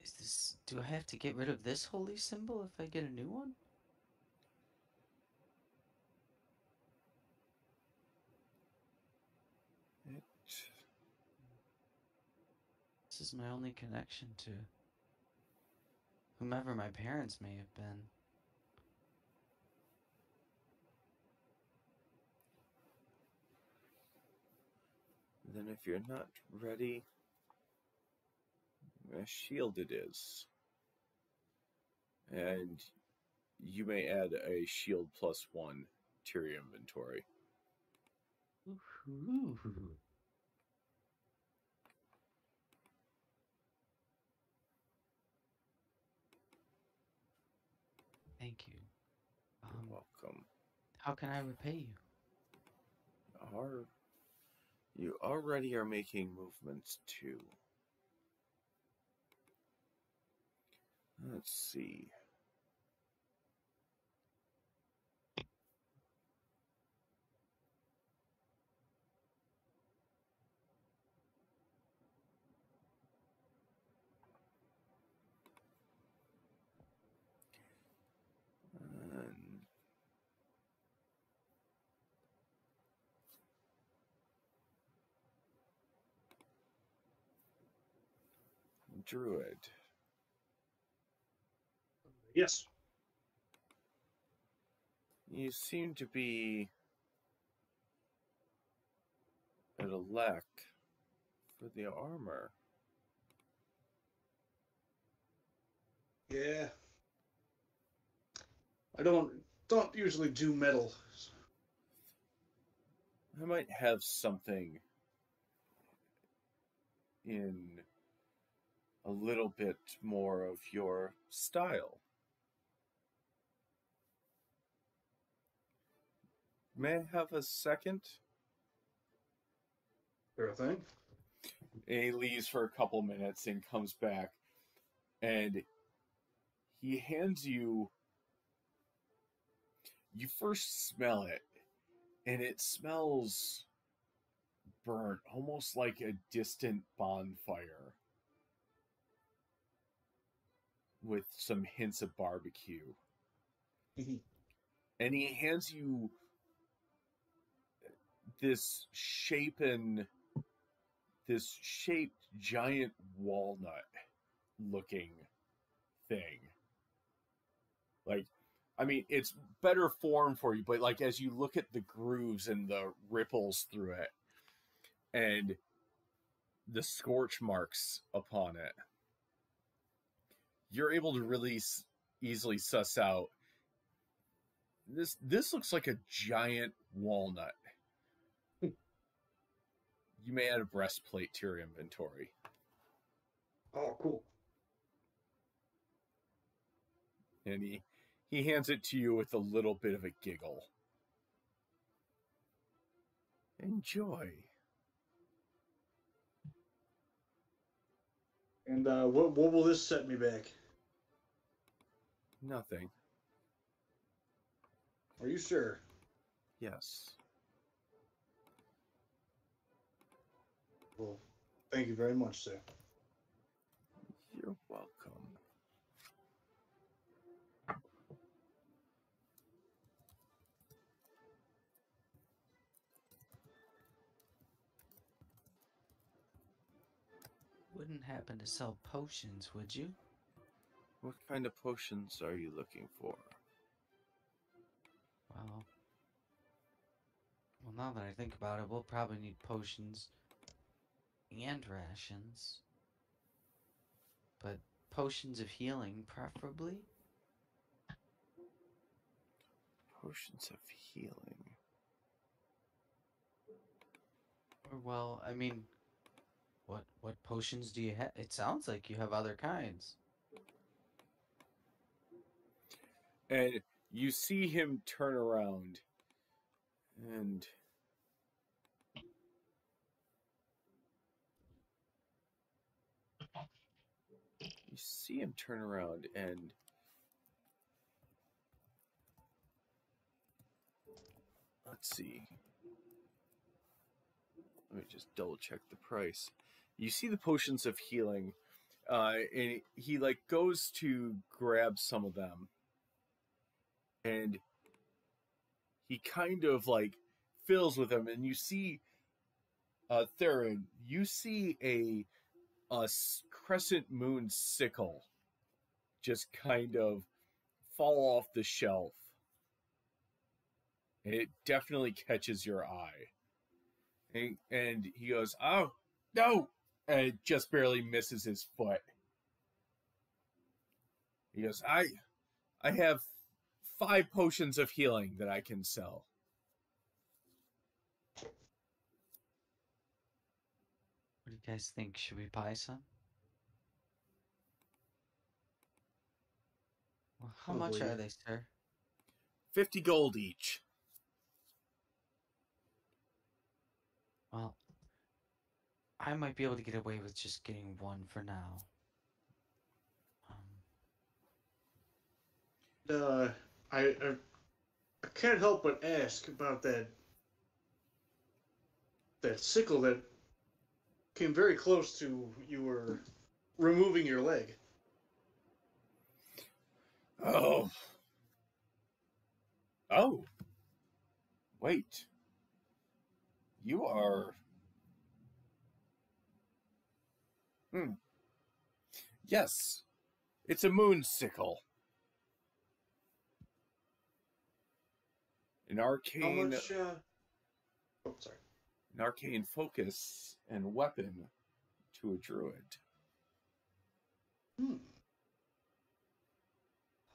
is this? Do I have to get rid of this holy symbol if I get a new one? It, This is my only connection to whomever my parents may have been. then if you're not ready, a shield it is. And you may add a shield +1 to your inventory. Ooh. Thank you. You're welcome. How can I repay you? You already are making movements too. Let's see. And Druid. Yes. You seem to be at a lack for the armor. Yeah. I don't usually do metal. I might have something in a little bit more of your style. May I have a second? Sure thing. And he leaves for a couple minutes and comes back, and he hands you. You first smell it, and it smells burnt, almost like a distant bonfire with some hints of barbecue. And he hands you this shaped giant walnut looking thing. Like, I mean, it's better form for you, but like as you look at the grooves and the ripples through it and the scorch marks upon it, you're able to really easily suss out this looks like a giant walnut. You may add a breastplate to your inventory. Oh, cool. And he hands it to you with a little bit of a giggle. Enjoy. And what will this set me back? Nothing. Are you sure? Yes. Well, thank you very much, sir. You're welcome. wouldn't happen to sell potions, would you? What kind of potions are you looking for? Well, now that I think about it, we'll probably need potions and rations. But potions of healing, preferably? Potions of healing. Or, well, I mean, what potions do you have? It sounds like you have other kinds. And you see him turn around and let's see. Let me just double check the price. You see the potions of healing, and he like goes to grab some of them, and he kind of like fills with them, and you see, Theron, you see a crescent moon sickle just kind of fall off the shelf. And it definitely catches your eye. And he goes, "Oh, no!" And it just barely misses his foot. He goes, I have 5 potions of healing that I can sell. What do you guys think? Should we buy some? Well, how much Probably. are they, sir? 50 gold each. Well, I might be able to get away with just getting one for now. I can't help but ask about that sickle that came very close to you were removing your leg. Oh. Oh. Wait. You are... Yes. It's a moon sickle. An How arcane... much? Oh, sorry. An arcane focus and weapon to a druid.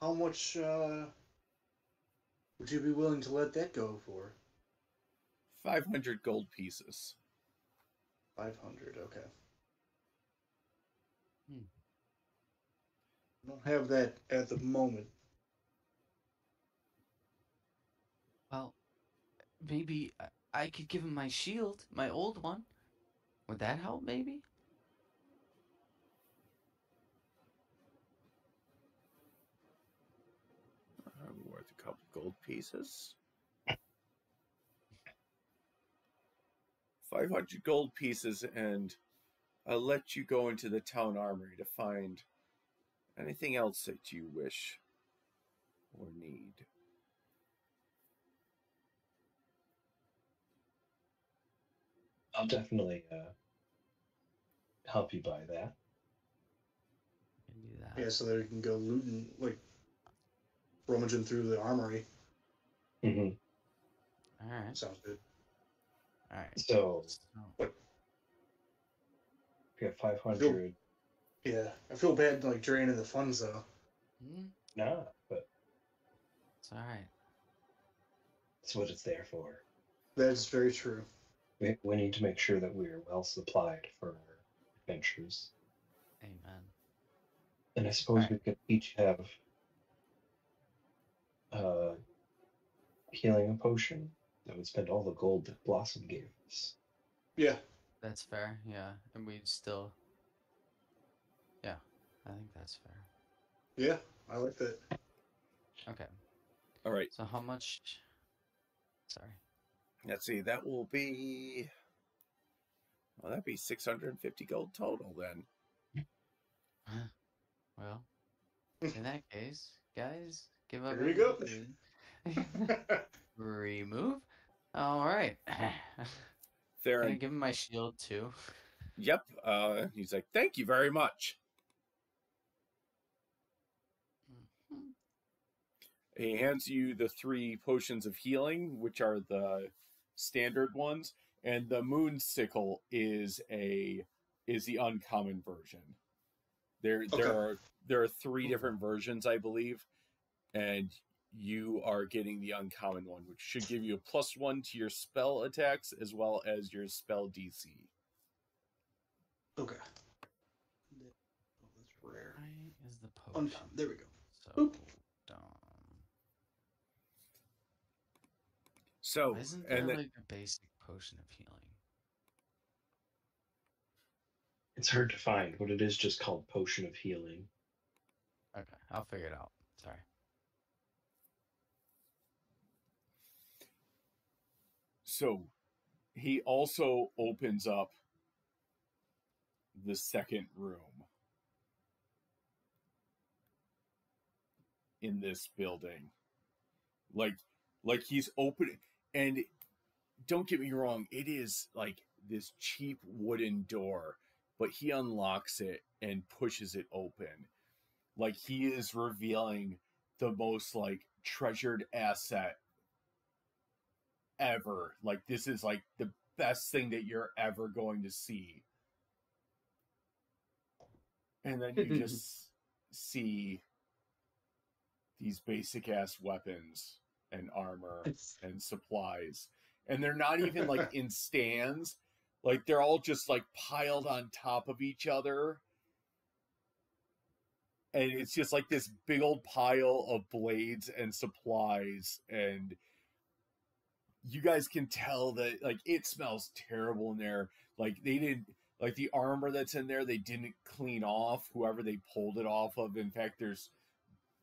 How much would you be willing to let that go for? 500 gold pieces. 500. Okay. Hmm. I don't have that at the moment. Well, maybe I could give him my shield, my old one. Would that help, maybe? Worth a couple gold pieces. 500 gold pieces, and I'll let you go into the town armory to find anything else that you wish or need. I'll definitely help you buy that. I can do that. Yeah, so that we can go looting, like rummaging through the armory. Mm-hmm. All right. Sounds good. All right. So What? we have 500. Yeah, I feel bad like draining the funds though. Nah, but It's all right. that's what it's there for. That is very true. We need to make sure that we're well supplied for our adventures. Amen. And I suppose we could each have healing a potion that would spend all the gold that Blossom gave us. Yeah. That's fair. Yeah, and we'd still. Yeah, I think that's fair. Yeah, I like that. Okay. All right. So how much? Sorry. Let's see. That will be... Well, that'd be 650 gold total then. Well, in that case, guys, give up. Here you go. Remove. All right. Can I Theron, give him my shield too? Yep. He's like, thank you very much. Mhm. He hands you the 3 potions of healing, which are the standard ones, and the moon sickle is the uncommon version. There Okay. are 3 different versions, I believe, and you are getting the uncommon one, which should give you a +1 to your spell attacks as well as your spell DC. Okay. Oh, that's rare. Why is the Undone. potion There we go. so Boop. dumb? So, Why isn't and there then, like a basic potion of healing? It's hard to find, but it is just called Potion of Healing. Okay, I'll figure it out. Sorry. so he also opens up the second room in this building. Like he's opening, and don't get me wrong, it is like this cheap wooden door, but he unlocks it and pushes it open. Like he is revealing the most like treasured asset ever. Like this is like the best thing that you're ever going to see. And then you just see these basic ass weapons and armor and supplies. And they're not even like in stands. Like they're all just like piled on top of each other. And it's just like this big old pile of blades and supplies. And you guys can tell that like it smells terrible in there. Like they didn't, like the armor that's in there, they didn't clean off whoever they pulled it off of. In fact, there's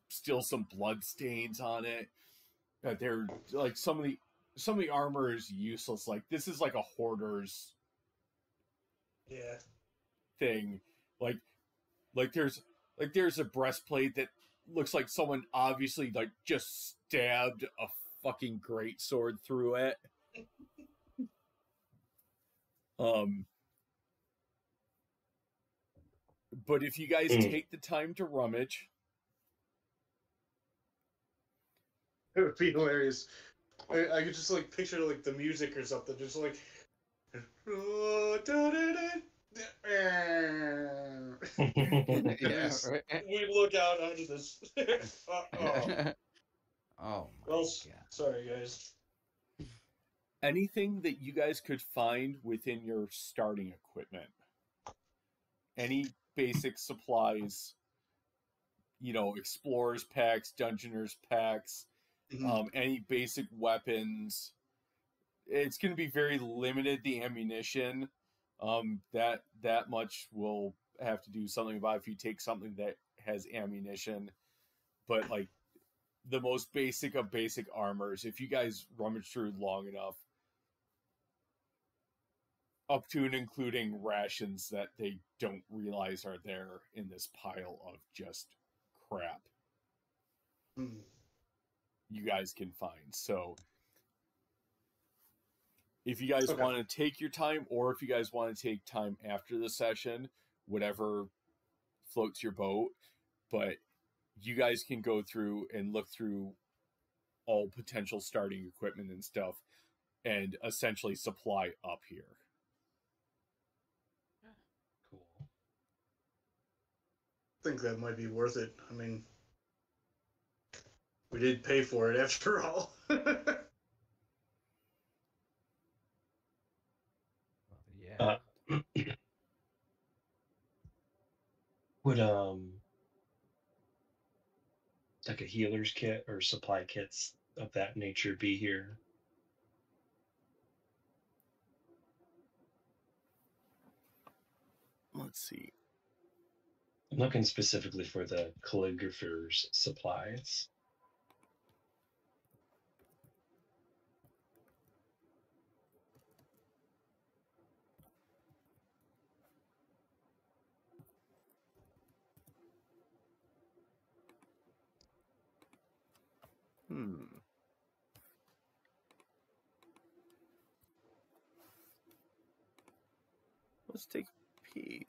still some blood stains on it. That they're like some of the armor is useless. Like this is like a hoarder's Yeah. thing. Like like there's a breastplate that looks like someone obviously like just stabbed a fucking great sword through it. Um but if you guys take the time to rummage, It would be hilarious. I could just like picture like the music or something, just like. Yeah, right. We look out onto this. Oh. Oh my Well, god. sorry guys. anything that you guys could find within your starting equipment, any basic supplies, explorers packs, dungeoners packs, Mhm. any basic weapons. It's going to be very limited, the ammunition. That much will have to do something about if you take something that has ammunition. But like the most basic of basic armors, if you guys rummage through long enough, up to and including rations that they don't realize are there in this pile of just crap, Mhm. you guys can find. So if you guys Okay. want to take your time, or if you guys want to take time after the session, whatever floats your boat, but you guys can go through and look through all potential starting equipment and stuff and essentially supply up here. Cool. I think that might be worth it. I mean, we did pay for it after all. Yeah. Would like a healer's kit or supply kits of that nature be here? Let's see. I'm looking specifically for the calligrapher's supplies. Let's take peek.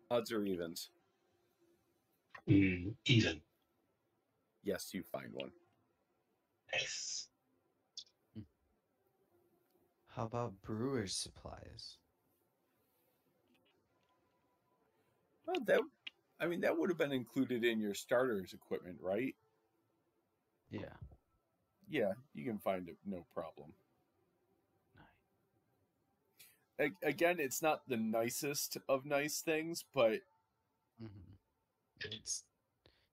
Odds or evens? Even. Yes, you find one. Nice. How about brewer's supplies? Well, that would have been included in your starter's equipment, right? Yeah. Yeah, you can find it, no problem. Nice. Again, it's not the nicest of nice things, but Mm-hmm.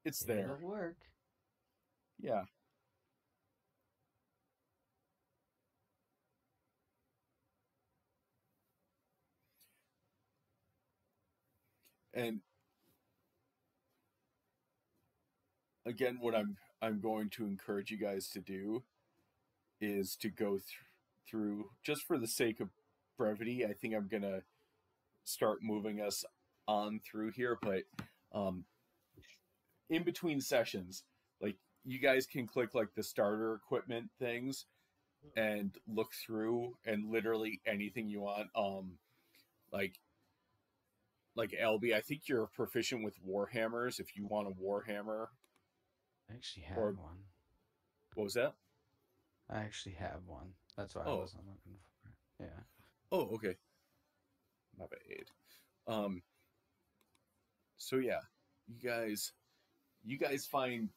it's there. It'll work. Yeah. And again, what I'm going to encourage you guys to do is to go through, just for the sake of brevity. I think I'm gonna start moving us on through here, but in between sessions, like, you guys can click like the starter equipment things and look through and literally anything you want. Like Albie, I think you're proficient with warhammers. If you want a warhammer, I actually have or one. what was that? I actually have one. That's why I Oh. wasn't looking for it. Yeah. Oh, okay. My bad. So yeah, you guys find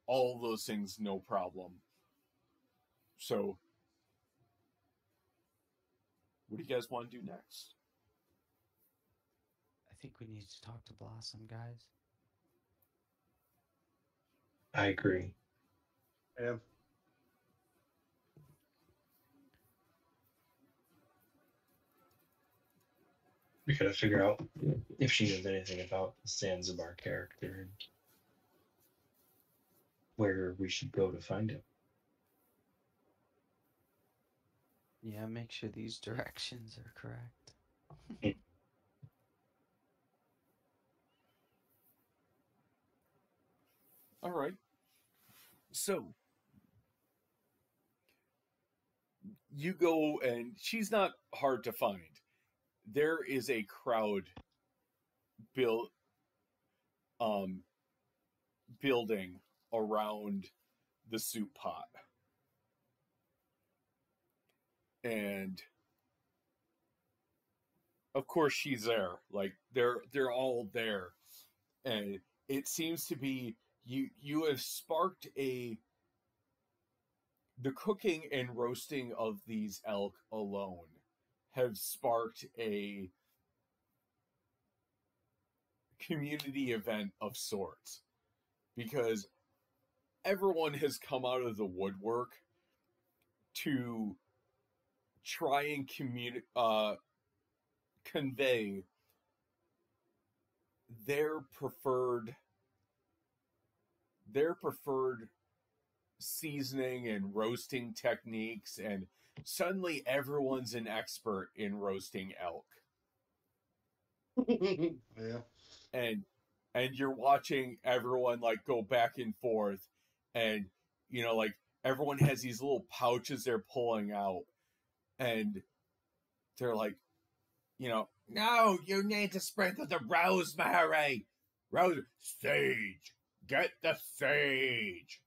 all those things no problem. So what do you guys want to do next? I think we need to talk to Blossom, guys. I agree. Yeah. We gotta figure out if she knows anything about the Zanzibar character and where we should go to find him. Yeah, make sure these directions are correct. All right. So you go, and she's not hard to find. There is a crowd built building around the soup pot. And of course she's there. Like, they're all there. And it seems to be you have sparked the cooking and roasting of these elk alone have sparked a community event of sorts, because everyone has come out of the woodwork to try and convey their preferred seasoning and roasting techniques, and suddenly everyone's an expert in roasting elk. Yeah. And you're watching everyone like go back and forth, and like everyone has these little pouches they're pulling out, and they're like, no, you need to sprinkle the rosemary. Sage. Get the sage.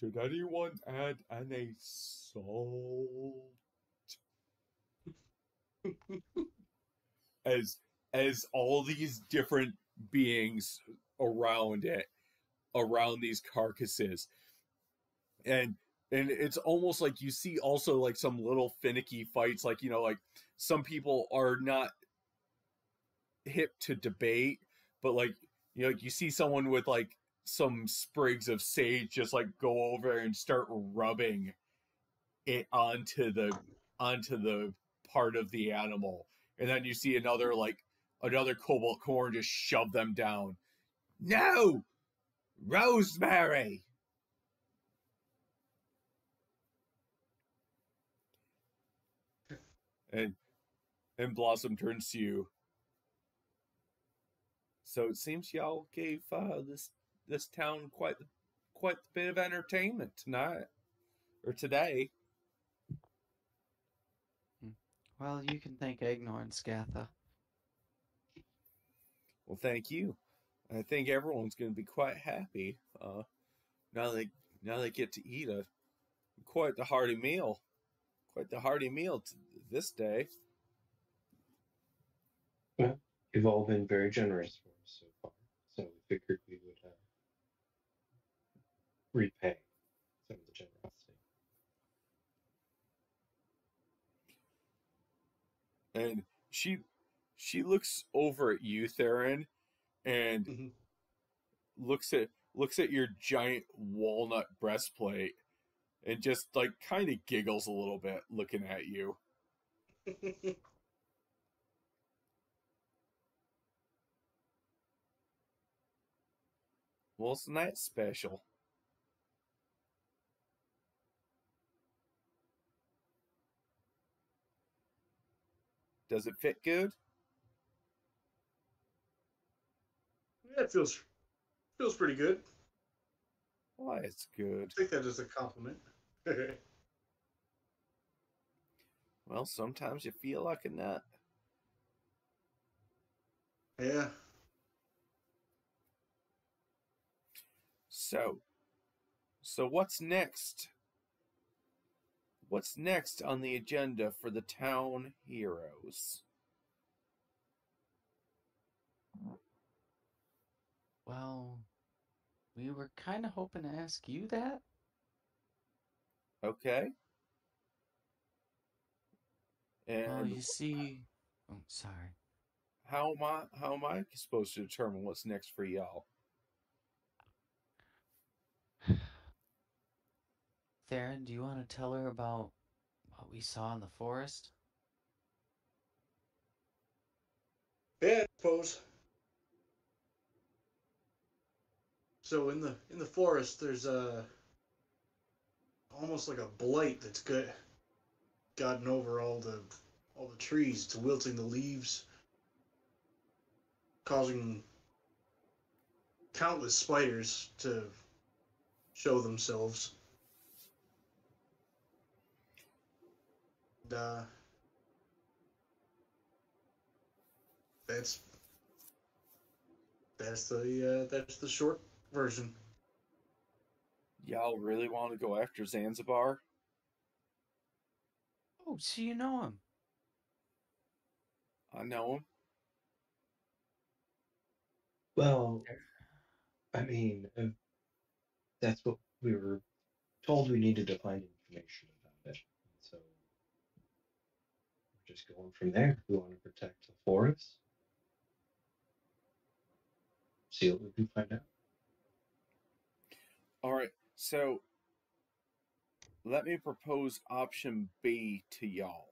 Did anyone add any salt? As all these different beings around these carcasses, and it's almost like you see also like some little finicky fights, like like some people are not hip to debate, but like you see someone with like some sprigs of sage just like go over and start rubbing it onto the part of the animal, and then you see another cobalt corn just shove them down. No, rosemary. And Blossom turns to you. So it seems y'all gave this town quite a bit of entertainment tonight or today. Well, you can thank Egnor and Scatha. Well, thank you. I think everyone's going to be quite happy now they get to eat quite the hearty meal, this day. Well, you've all been very generous for us so far, so we figured we would repay some of the generosity. And she looks over at you, Theron, and Mhm. looks at your giant walnut breastplate and just like kind of giggles a little bit looking at you. Well, isn't that special? Does it fit good? Yeah, it feels pretty good. Why, it's good. Take that as a compliment. Well, sometimes you feel like a nut. Yeah. So what's next? What's next on the agenda for the town heroes? Well, we were kind of hoping to ask you that. Okay. Well, And you see, oh, sorry. how am I supposed to determine what's next for y'all? Theron, do you want to tell her about what we saw in the forest? Yeah, I suppose. So in the forest, there's almost like a blight that's gotten over all the trees. It's wilting the leaves, causing countless spiders to show themselves. And, that's that's the short version. Y'all really want to go after Zanzibar? Oh, so you know him. I know him. Well, I mean, that's what we were told we needed to find information about it. So we're just going from there. We want to protect the forest. See what we can find out. All right. So let me propose option B to y'all.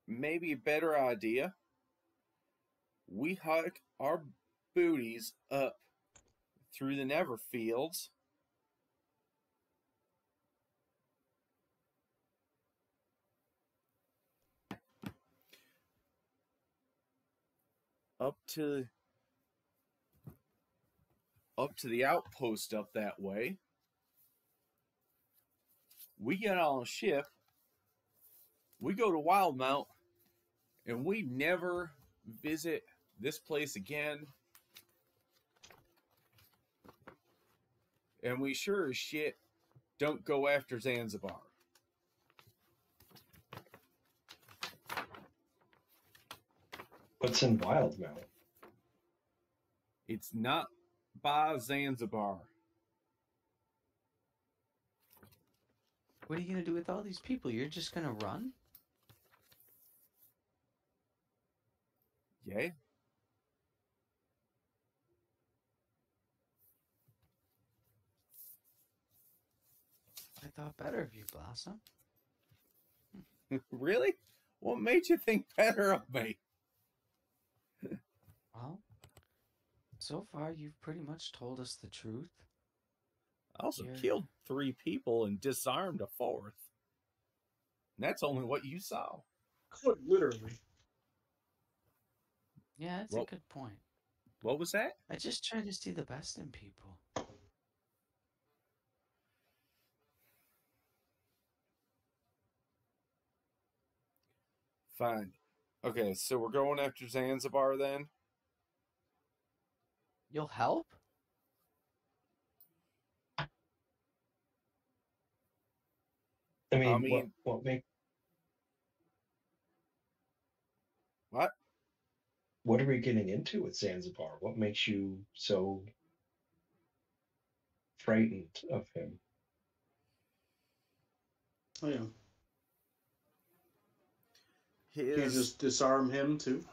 Maybe a better idea. We hike our booties up through the Neverfields up to the outpost up that way. We get on a ship. We go to Wildmount, and we never visit this place again. And we sure as shit don't go after Zanzibar. What's in Wildmount? It's not by Zanzibar. What are you gonna do with all these people? You're just gonna run? Yeah. I thought better of you, Blossom. Really? What made you think better of me? Well, so far you've pretty much told us the truth. I also You're- killed 3 people and disarmed a 4th. And that's only what you saw. Could literally. Yeah, that's Well- a good point. What was that? I just try to see the best in people. Fine. Okay, so we're going after Zanzibar then? You'll help? I mean, mean- what make What? what are we getting into with Zanzibar? What makes you so frightened of him? Oh, yeah. Can you His just disarm him too?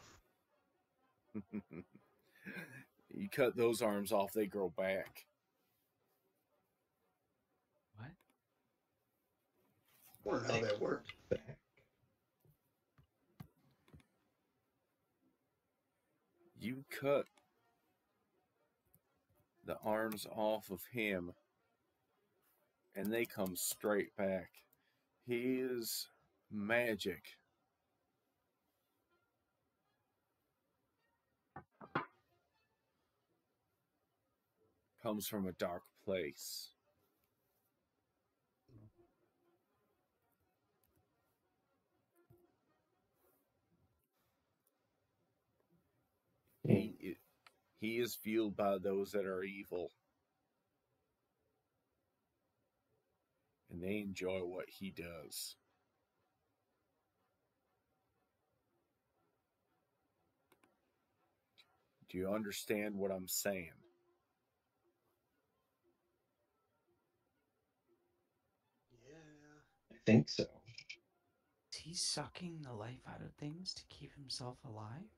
You cut those arms off, they grow back. What? I wonder how that worked. You cut the arms off of him, and they come straight back. His magic comes from a dark place. He is fueled by those that are evil, and they enjoy what he does. Do you understand what I'm saying? Yeah. I think so. Is he sucking the life out of things to keep himself alive?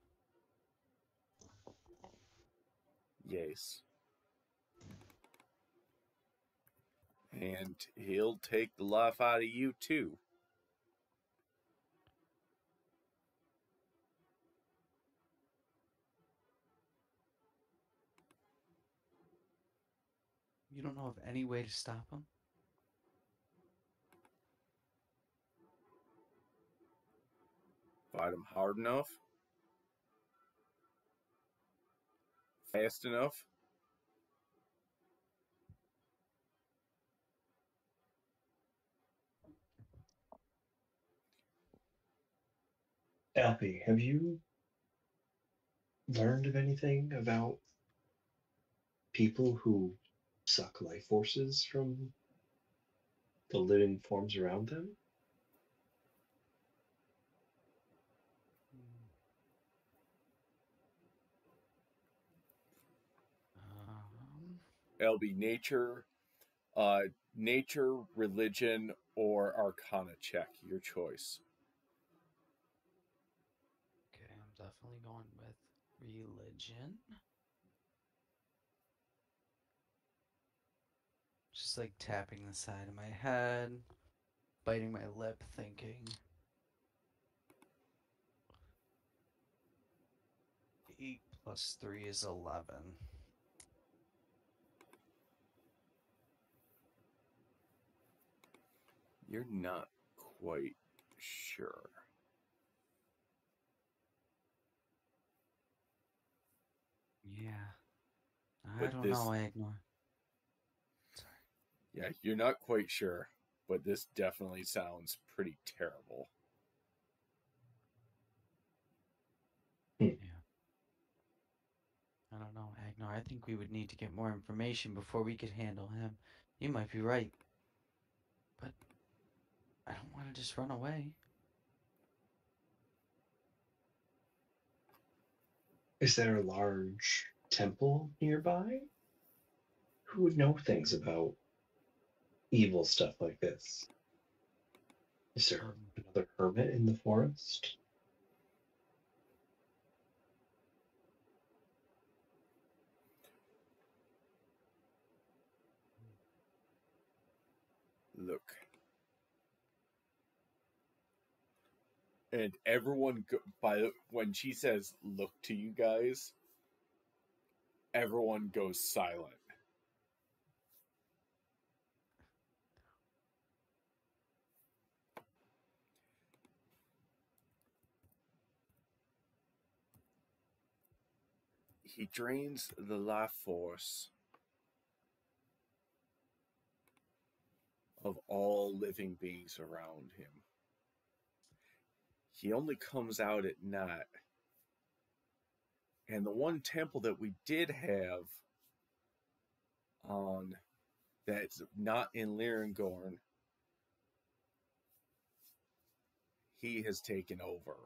Yes. And he'll take the life out of you too. You don't know of any way to stop him? Fight him hard enough, fast enough. Alfie, have you learned of anything about people who suck life forces from the living forms around them? It'll be nature, religion, or arcana check. Your choice. Okay, I'm definitely going with religion. Just like tapping the side of my head, biting my lip, thinking. 8 plus 3 is 11. You're not quite sure. Yeah. I But don't this- know, Agnar. Sorry. Yeah, you're not quite sure, but this definitely sounds pretty terrible. Yeah. I don't know, Agnar. I think we would need to get more information before we could handle him. You might be right. But I don't want to just run away. Is there a large temple nearby? Who would know things about evil stuff like this? Is there another hermit in the forest? Look. And everyone, when she says, look to you guys, everyone goes silent. he drains the life force of all living beings around him. He only comes out at night. And the one temple that we did have on that's not in Lirangorn, he has taken over.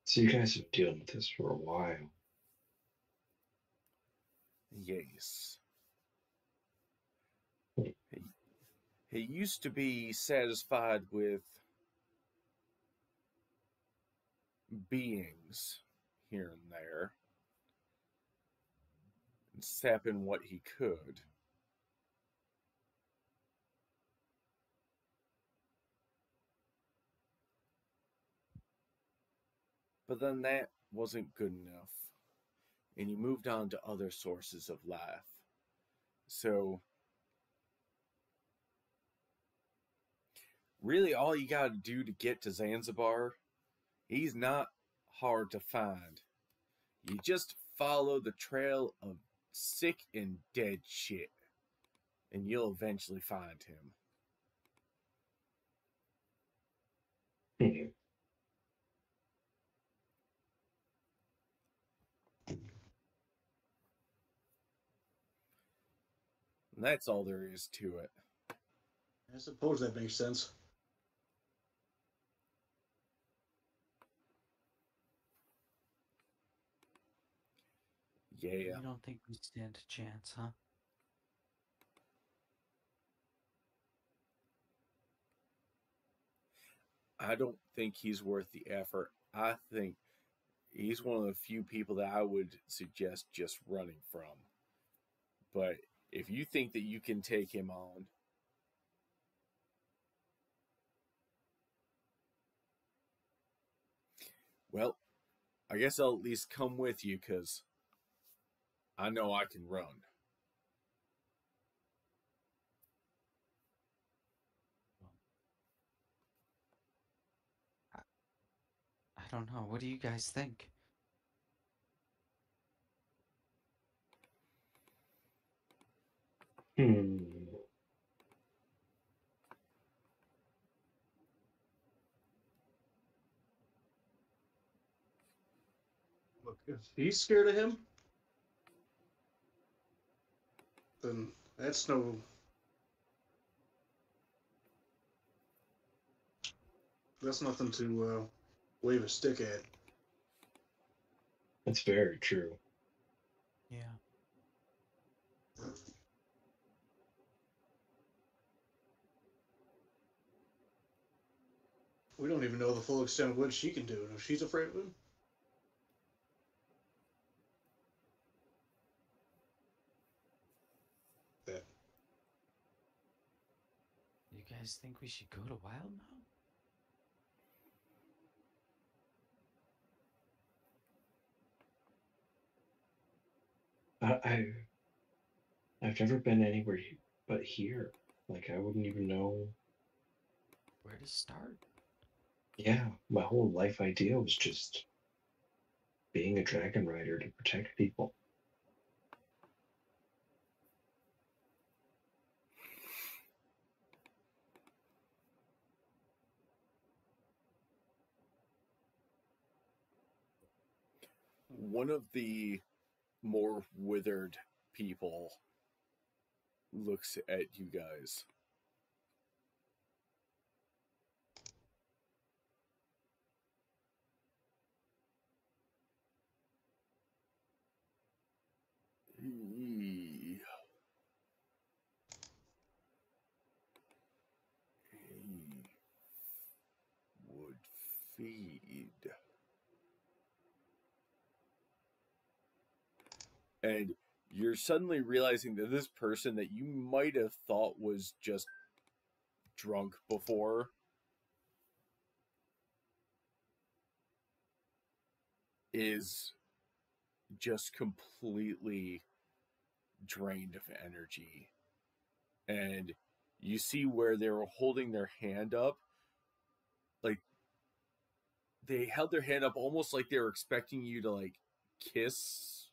So you guys have been dealing with this for a while. Yes. He used to be satisfied with beings here and there, and sapping what he could. But then that wasn't good enough, and he moved on to other sources of life. So, really, all you gotta do to get to Zanzibar, he's not hard to find. You just follow the trail of sick and dead shit, and you'll eventually find him. And that's all there is to it. I suppose that makes sense. Yeah. You don't think we stand a chance, huh? I don't think he's worth the effort. I think he's one of the few people that I would suggest just running from. But if you think that you can take him on, well, I guess I'll at least come with you, because I know I can run. I don't know. What do you guys think? Look, if he's scared of him, then that's no. That's nothing to wave a stick at. That's very true. Yeah. We don't even know the full extent of what she can do. And if she's afraid of him, that You guys think we should go to Wild now? I've never been anywhere but here. Like, I wouldn't even know. Where to start? Yeah, my whole life idea was just being a dragon rider to protect people. One of the more withered people looks at you guys. He would feed. And you're suddenly realizing that this person that you might have thought was just drunk before is just completely drained of energy. And you see where they were holding their hand up, like they held their hand up almost like they were expecting you to like kiss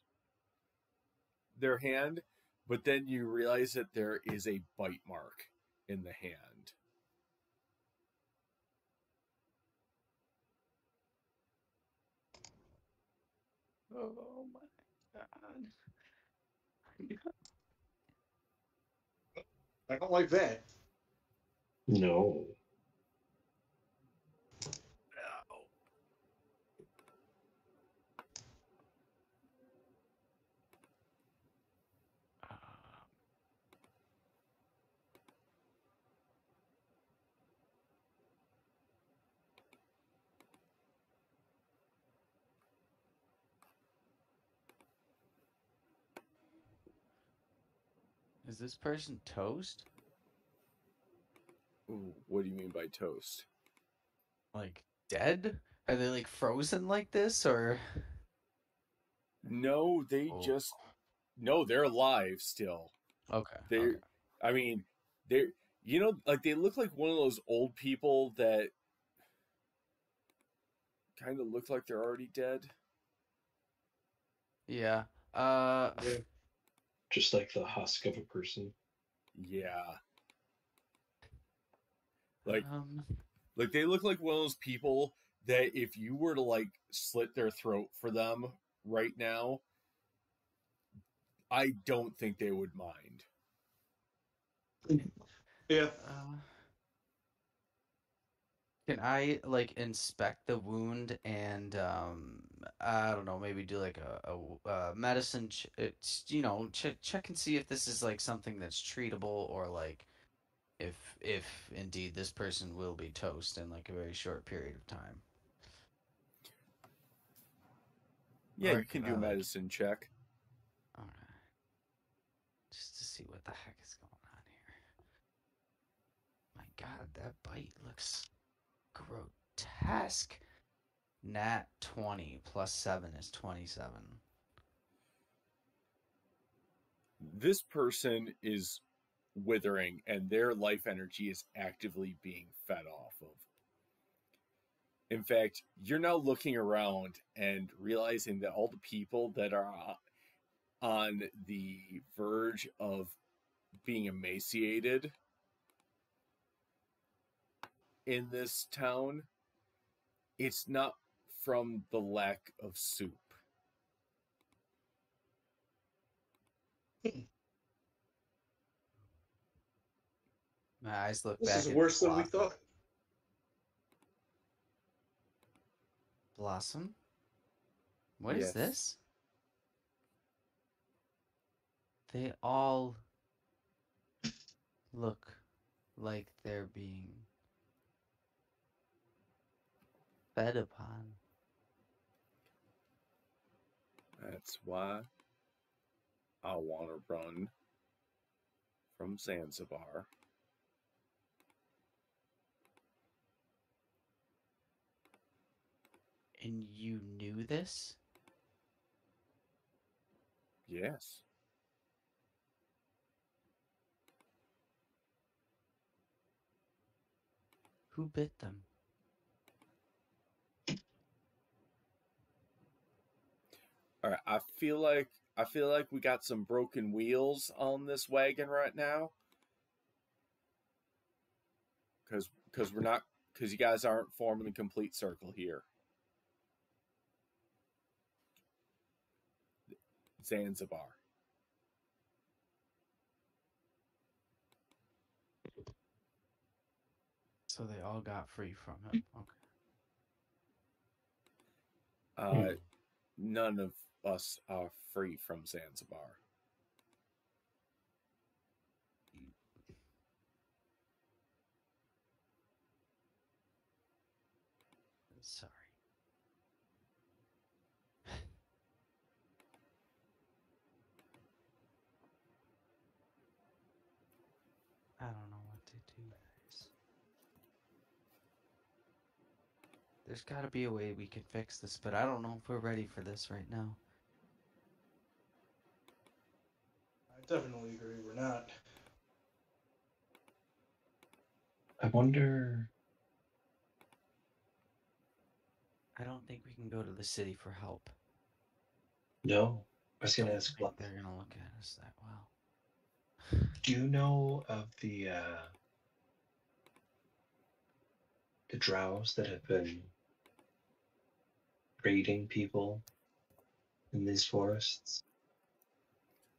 their hand, but then you realize that there is a bite mark in the hand. Oh my god. I don't like that. No. Is this person toast? Ooh, what do you mean by toast? Like dead? Are they like frozen like this or? No, they Oh. just no, they're alive still. Okay. They, Okay. I mean, they're like they look like one of those old people that kind of look like they're already dead. Yeah. Yeah. Just like the husk of a person. Yeah, like um like they look like one of those people that if you were to like slit their throat for them right now, I don't think they would mind. Yeah. Can I like inspect the wound and I don't know, maybe do like a medicine it's, check and see if this is like something that's treatable or like if indeed this person will be toast in like a very short period of time. Yeah, Or you can can do I a like medicine check. all right, just to see what the heck is going on here. My God, that bite looks grotesque. Nat 20 plus 7 is 27. This person is withering and their life energy is actively being fed off of. In fact, you're now looking around and realizing that all the people that are on the verge of being emaciated in this town, it's not from the lack of soup. My eyes look This back is at worse than we thought. Blossom. What is Yes. this? They all look like they're being fed upon. That's why I want to run from Zanzibar. And you knew this? Yes. Who bit them? All right. I feel like we got some broken wheels on this wagon right now. Because we're not because you guys aren't forming a complete circle here. Zanzibar. So they all got free from him. Okay. None of us are free from Zanzibar. Sorry. I don't know what to do, guys. There's got to be a way we can fix this, but I don't know if we're ready for this right now. I definitely agree we're not. I wonder I don't think we can go to the city for help. No, I was I gonna don't ask, think what they're gonna look at us that well. do you know of the drows that have been raiding people in these forests?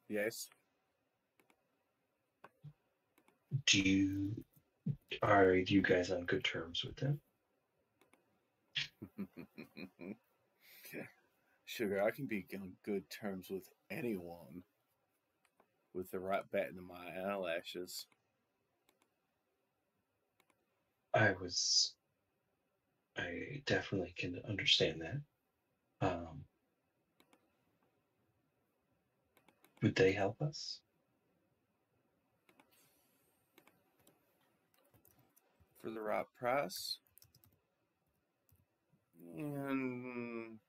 Yes. Are you guys on good terms with them? Sugar, I can be on good terms with anyone with the right bat in my eyelashes. I definitely can understand that. Would they help us? For the right price. And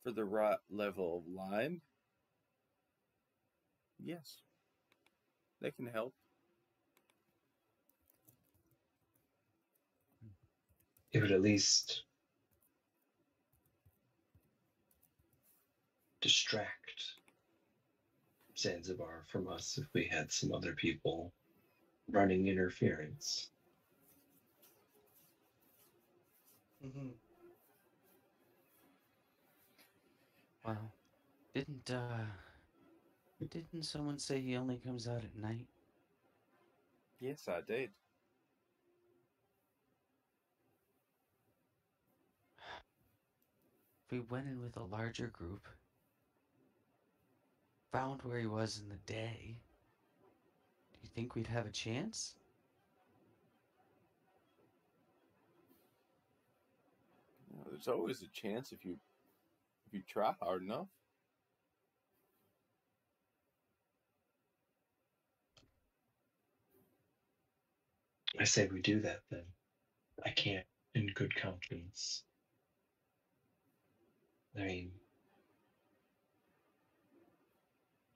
for the right level of line. Yes. They can help. It would at least distract Zanzibar from us if we had some other people running interference. Mm-hmm. Well, didn't someone say he only comes out at night? Yes, I did. If we went in with a larger group, found where he was in the day, do you think we'd have a chance? There's always a chance if you try hard enough. I say we do that then. I can't, in good conscience. I mean,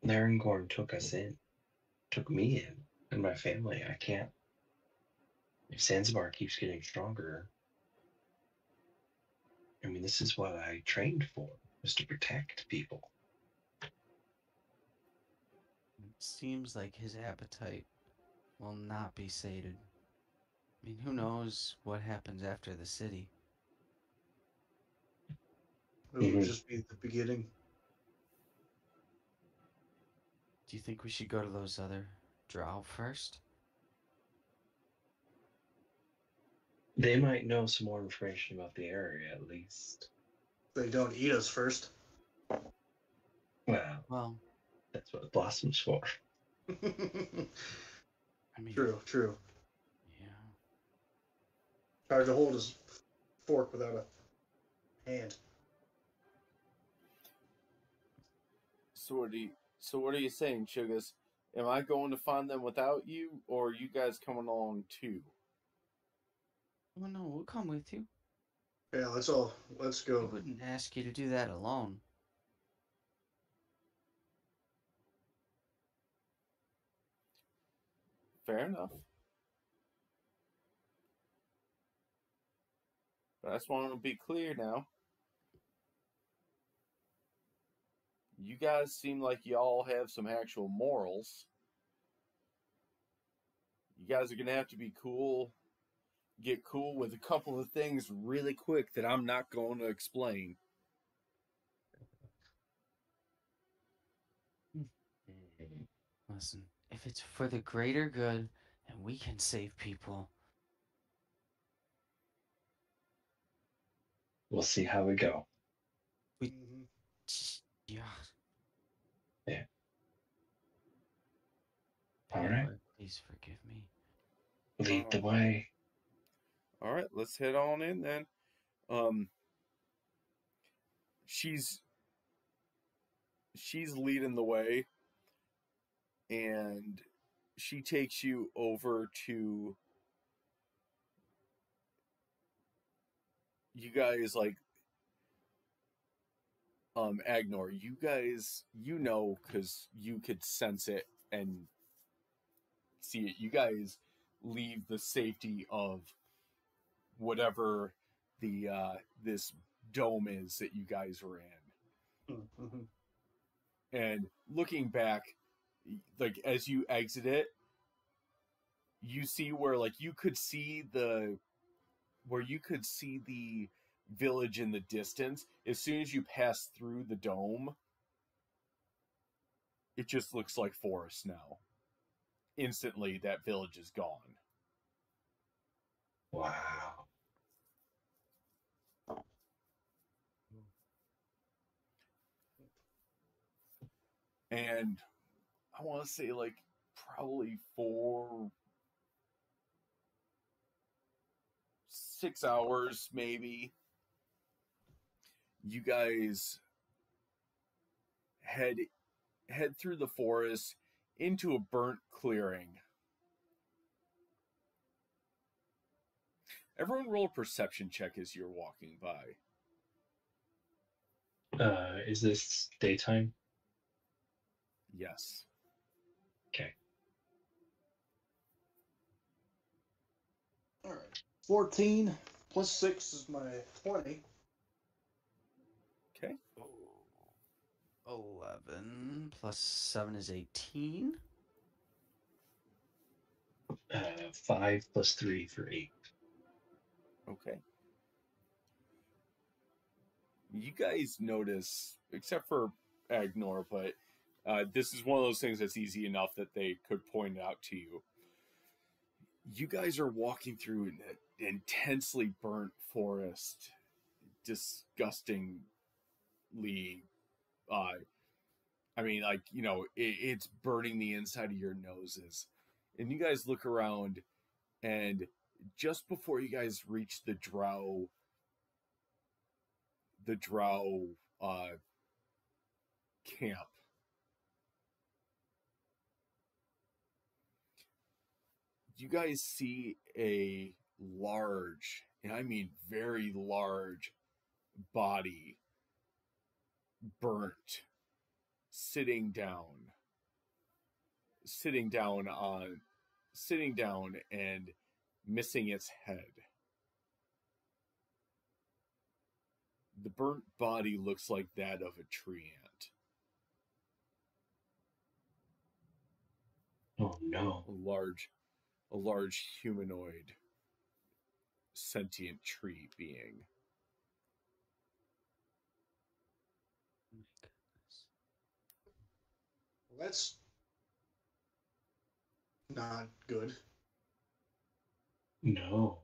Larangorn took me in, and my family. I can't. If Zanzibar keeps getting stronger, I mean, this is what I trained for, was to protect people. It seems like his appetite will not be sated. I mean, who knows what happens after the city? It would just be the beginning. Do you think we should go to those other drow first? They might know some more information about the area, at least. They don't eat us first. Well, that's what Blossom's for. I mean, True. yeah. Hard to hold his fork without a hand. So what are you saying, Sugas? Am I going to find them without you, or are you guys coming along too? Well, no, we'll come with you. Yeah, let's We go. wouldn't ask you to do that alone. Fair enough. But I just want to be clear now. You guys seem like y'all have some actual morals. You guys are going to have to be cool, get cool with a couple of things really quick that I'm not going to explain. Listen, if it's for the greater good and we can save people, We'll see how we go. Mm-hmm. yeah. Yeah. All Taylor, right. please forgive me. Lead the way. All right, let's head on in then. She's leading the way, and she takes you over to you guys like Agnor, you guys because you could sense it and see it. You guys leave the safety of whatever the this dome is that you guys were in. Mm-hmm. And looking back, like as you exit it, you see where like you could see the village in the distance. As soon as you pass through the dome, it just looks like forest now. Instantly, that village is gone. Wow. And I want to say like probably 6 hours maybe, you guys head through the forest into a burnt clearing. Everyone roll a perception check as you're walking by. Is this daytime? Yes. Okay. All right. 14 plus 6 is my 20. Okay. 11 plus 7 is 18. 5 plus 3 for 8. Okay. You guys notice, except for Agnor, but this is one of those things that's easy enough that they could point it out to you. You guys are walking through an intensely burnt forest, disgustingly. I mean, like, you know, it's burning the inside of your noses. And you guys look around, and just before you guys reach the drow camp, you guys see a large, and I mean very large, body burnt, sitting down and missing its head. The burnt body looks like that of a tree ant. Oh no. A large humanoid sentient tree being. Well, that's not good. No.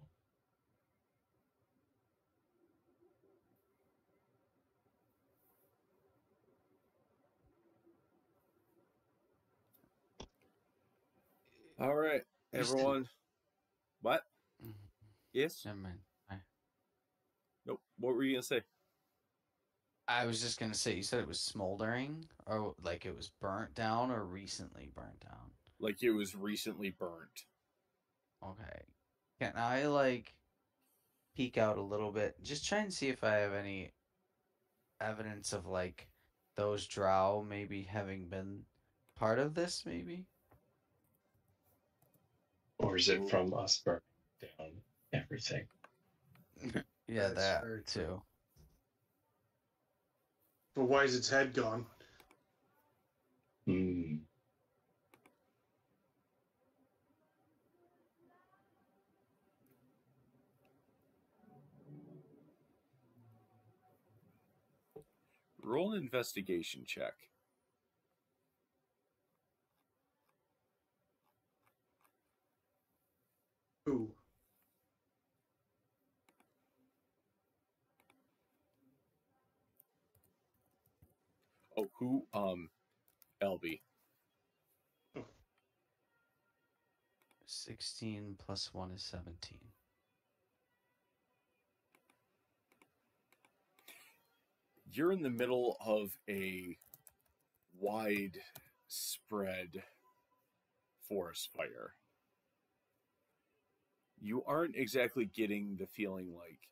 All right, everyone. What? Mhm. Yes? Never mind. Nope. What were you gonna say? I was just gonna say, you said it was smoldering, or like it was burnt down, or recently burnt down. Like it was recently burnt. Okay. Can I like peek out a little bit? Just try and see if I have any evidence of like those drow maybe having been part of this, maybe? Or is it from us burning down everything? Yeah, That's that very too. true. But why is its head gone? Hmm. Roll an investigation check. Who? Oh, who? LB. 16 plus 1 is 17. You're in the middle of a wide spread forest fire. You aren't exactly getting the feeling like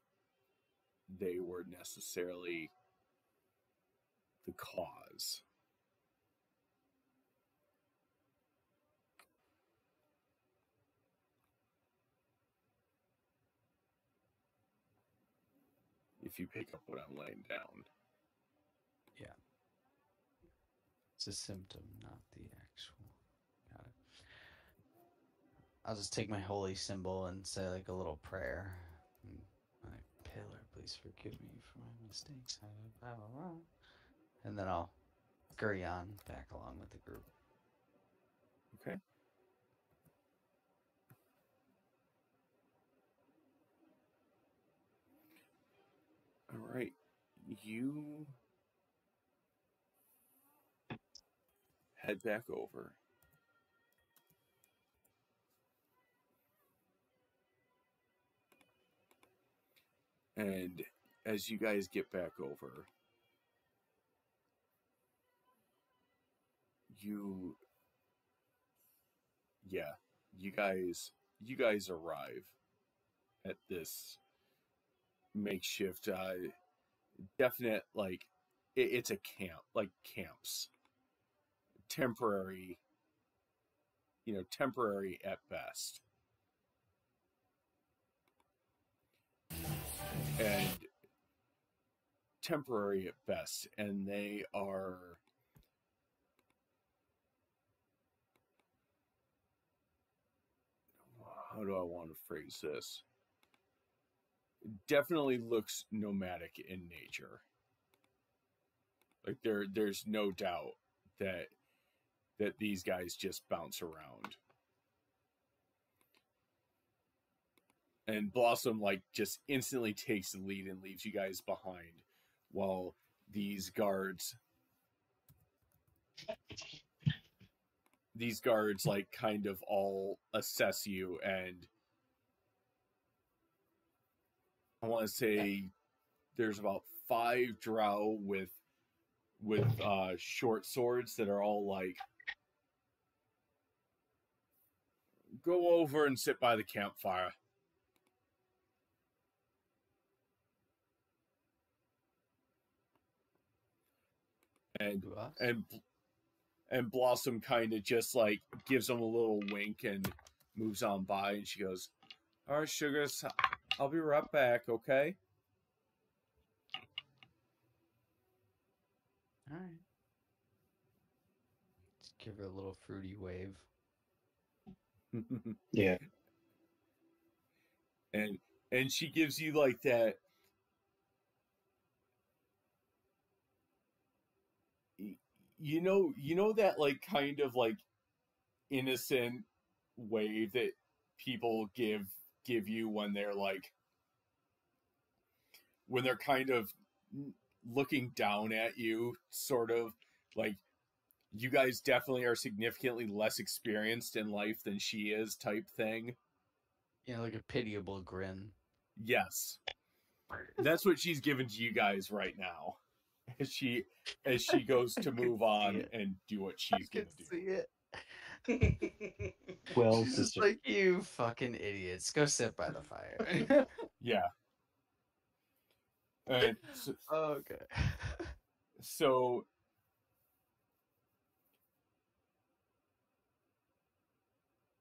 they were necessarily the cause. If if you pick up what I'm laying down. It's a symptom, not the actual. Got it. I'll just take my holy symbol and say like a little prayer. My pillar, please forgive me for my mistakes. Blah, blah, blah. And then I'll scurry on back along with the group. Okay. All right. You head back over. And as you guys get back over, you guys arrive at this makeshift definite like it's a camp, like camps. Temporary, temporary at best. And temporary at best, and they are how do I want to phrase this? Definitely looks nomadic in nature. Like there's no doubt that these guys just bounce around. And Blossom like just instantly takes the lead and leaves you guys behind while these guards like kind of all assess you, and I want to say there's about 5 drow with short swords that are all like, go over and sit by the campfire. And Blossom kind of just like gives them a little wink and moves on by, and she goes, all right, sugars, I'll be right back, okay? All right. Just give her a little fruity wave. Yeah. And she gives you like that, you know that like kind of like innocent wave that people give you when they're like, when they're kind of looking down at you, sort of like, you guys definitely are significantly less experienced in life than she is, type thing. Yeah, like a pitiable grin. Yes. That's what she's given to you guys right now. As she goes to move on and do what she's going to do. See it. Well, She's just sister. like, you fucking idiots. Go sit by the fire. Yeah. And so, okay. So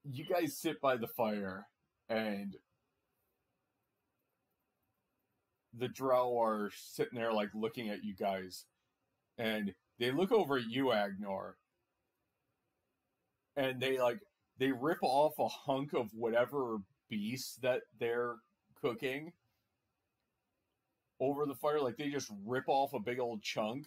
you guys sit by the fire, and the drow are sitting there like looking at you guys, and they look over at you, Agnor, and they rip off a hunk of whatever beast that they're cooking over the fire. Like they just rip off a big old chunk,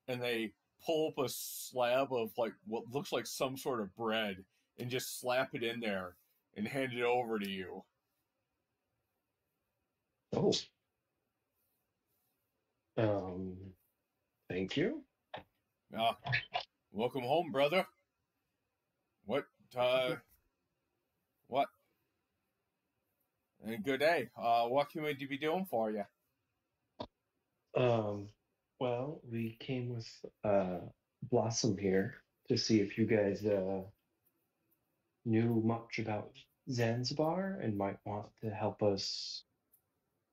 and they pull up a slab of like what looks like some sort of bread and just slap it in there and hand it over to you. Oh. Thank you. Welcome home, brother. What? Good day. What can we be doing for you? Well, we came with Blossom here to see if you guys knew much about Zanzibar and might want to help us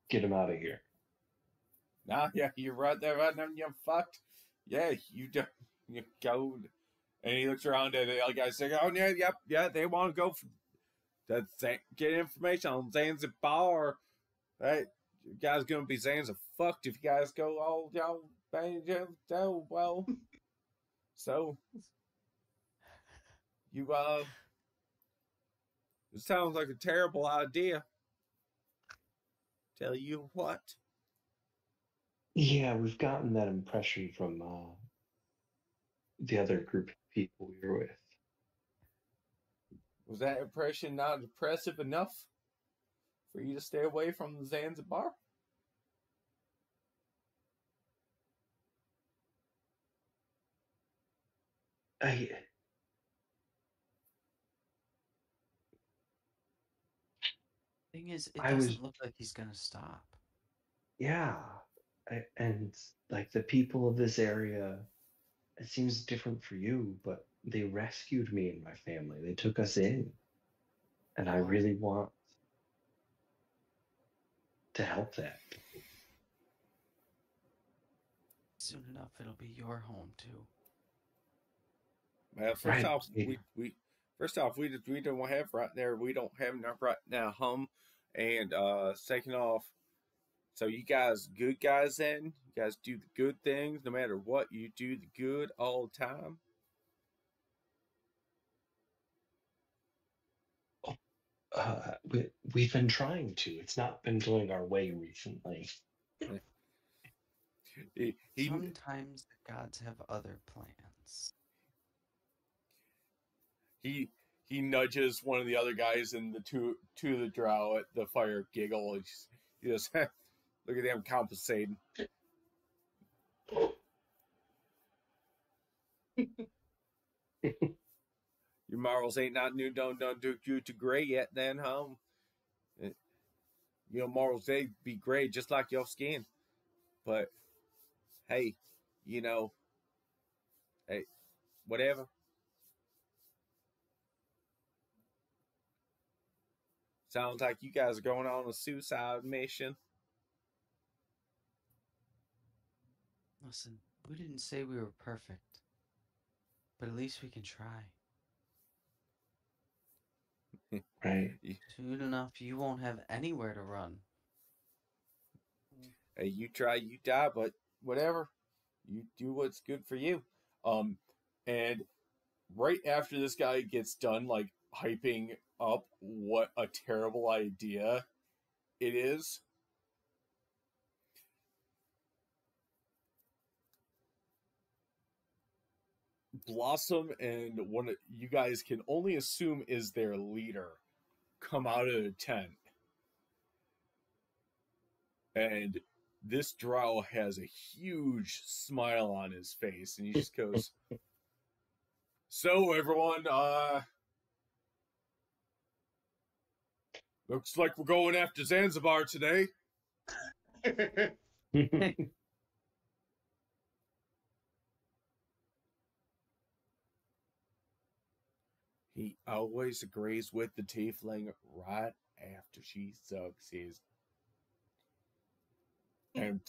get him out of here. Nah, yeah, you're right there, right now. You're fucked. Yeah, you do. You go. And he looks around at the other guys saying, oh, yeah, yep, yeah, they want to go get information on Zanzibar. Right? You guys gonna be Zanza fucked if you guys go all y'all bang well. So you it sounds like a terrible idea. Tell you what. Yeah, we've gotten that impression from the other group of people we were with. Was that impression not impressive enough for you to stay away from the Zanzibar? I Thing is, it I was doesn't look like he's gonna stop. yeah, and like the people of this area, it seems different for you, but they rescued me and my family. They took us in, and I Oh. really want to help that. Soon enough, it'll be your home too. Well, first Right. off, Yeah. we don't have right there. We don't have enough right now home, and second off, so you guys good guys then? You guys do the good things no matter what. You do the good all the time. We've been trying to. It's not been going our way recently. He Sometimes the gods have other plans. he nudges one of the other guys, and the two of the drow at the fire giggle. And he just look at them compensating. Your marvels ain't not new, don't do you to gray yet, then, huh? Your morals they be gray just like your skin, but hey, you know, hey, whatever. Sounds like you guys are going on a suicide mission. Listen, we didn't say we were perfect, but at least we can try. Right. Soon enough, you won't have anywhere to run. Hey, you try, you die, but whatever. You do what's good for you. And right after this guy gets done, like, hyping up what a terrible idea it is, Blossom and one you guys can only assume is their leader come out of the tent. And this drow has a huge smile on his face, and he just goes, "So everyone, looks like we're going after Zanzibar today." He always agrees with the tiefling right after she sucks his. And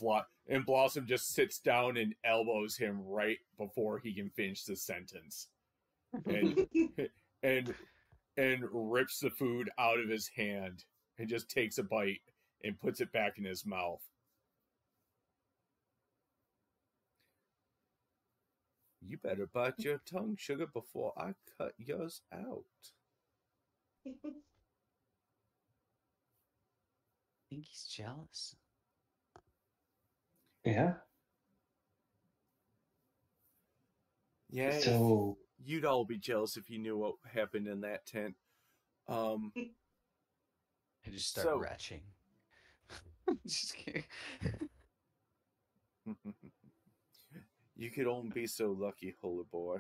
Blossom just sits down and elbows him right before he can finish the sentence, and and rips the food out of his hand and just takes a bite and puts it back in his mouth. You better bite your tongue, sugar, before I cut yours out. I think he's jealous. Yeah. Yeah, So you'd all be jealous if you knew what happened in that tent. I just start So- retching. Just kidding. You could only be so lucky, holy boy.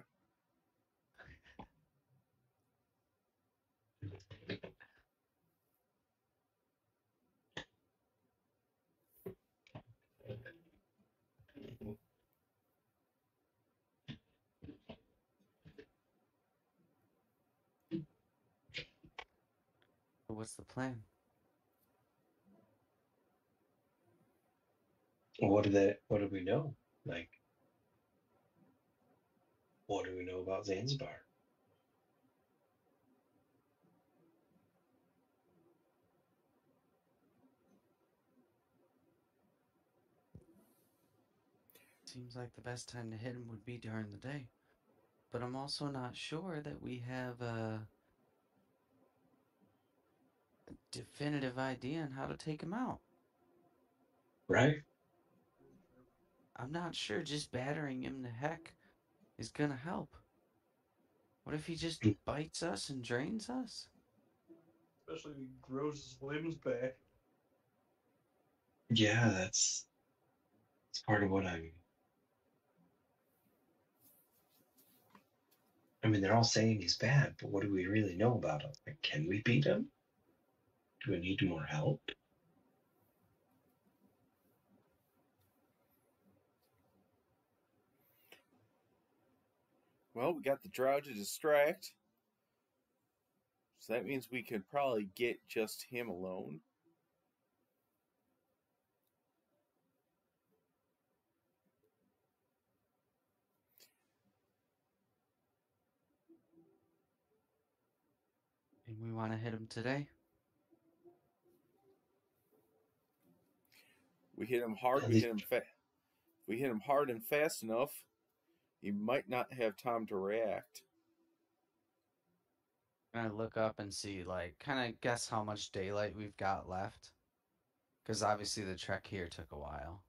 What's the plan? what do we know? Like, what do we know about Zanzibar? Seems like the best time to hit him would be during the day. But I'm also not sure that we have a definitive idea on how to take him out. Right? I'm not sure just battering him to heck is gonna help. What if he just bites us and drains us? Especially if he grows his limbs back. Yeah, that's part of what I mean, they're all saying he's bad, but what do we really know about him? Like, can we beat him? Do we need more help? Well, we got the drow to distract. So that means we could probably get just him alone. And we want to hit him today? We hit him hard. At We least- hit him fast. We hit him hard and fast enough. He might not have time to react. I'm gonna look up and see, like, kind of guess how much daylight we've got left. Because obviously the trek here took a while.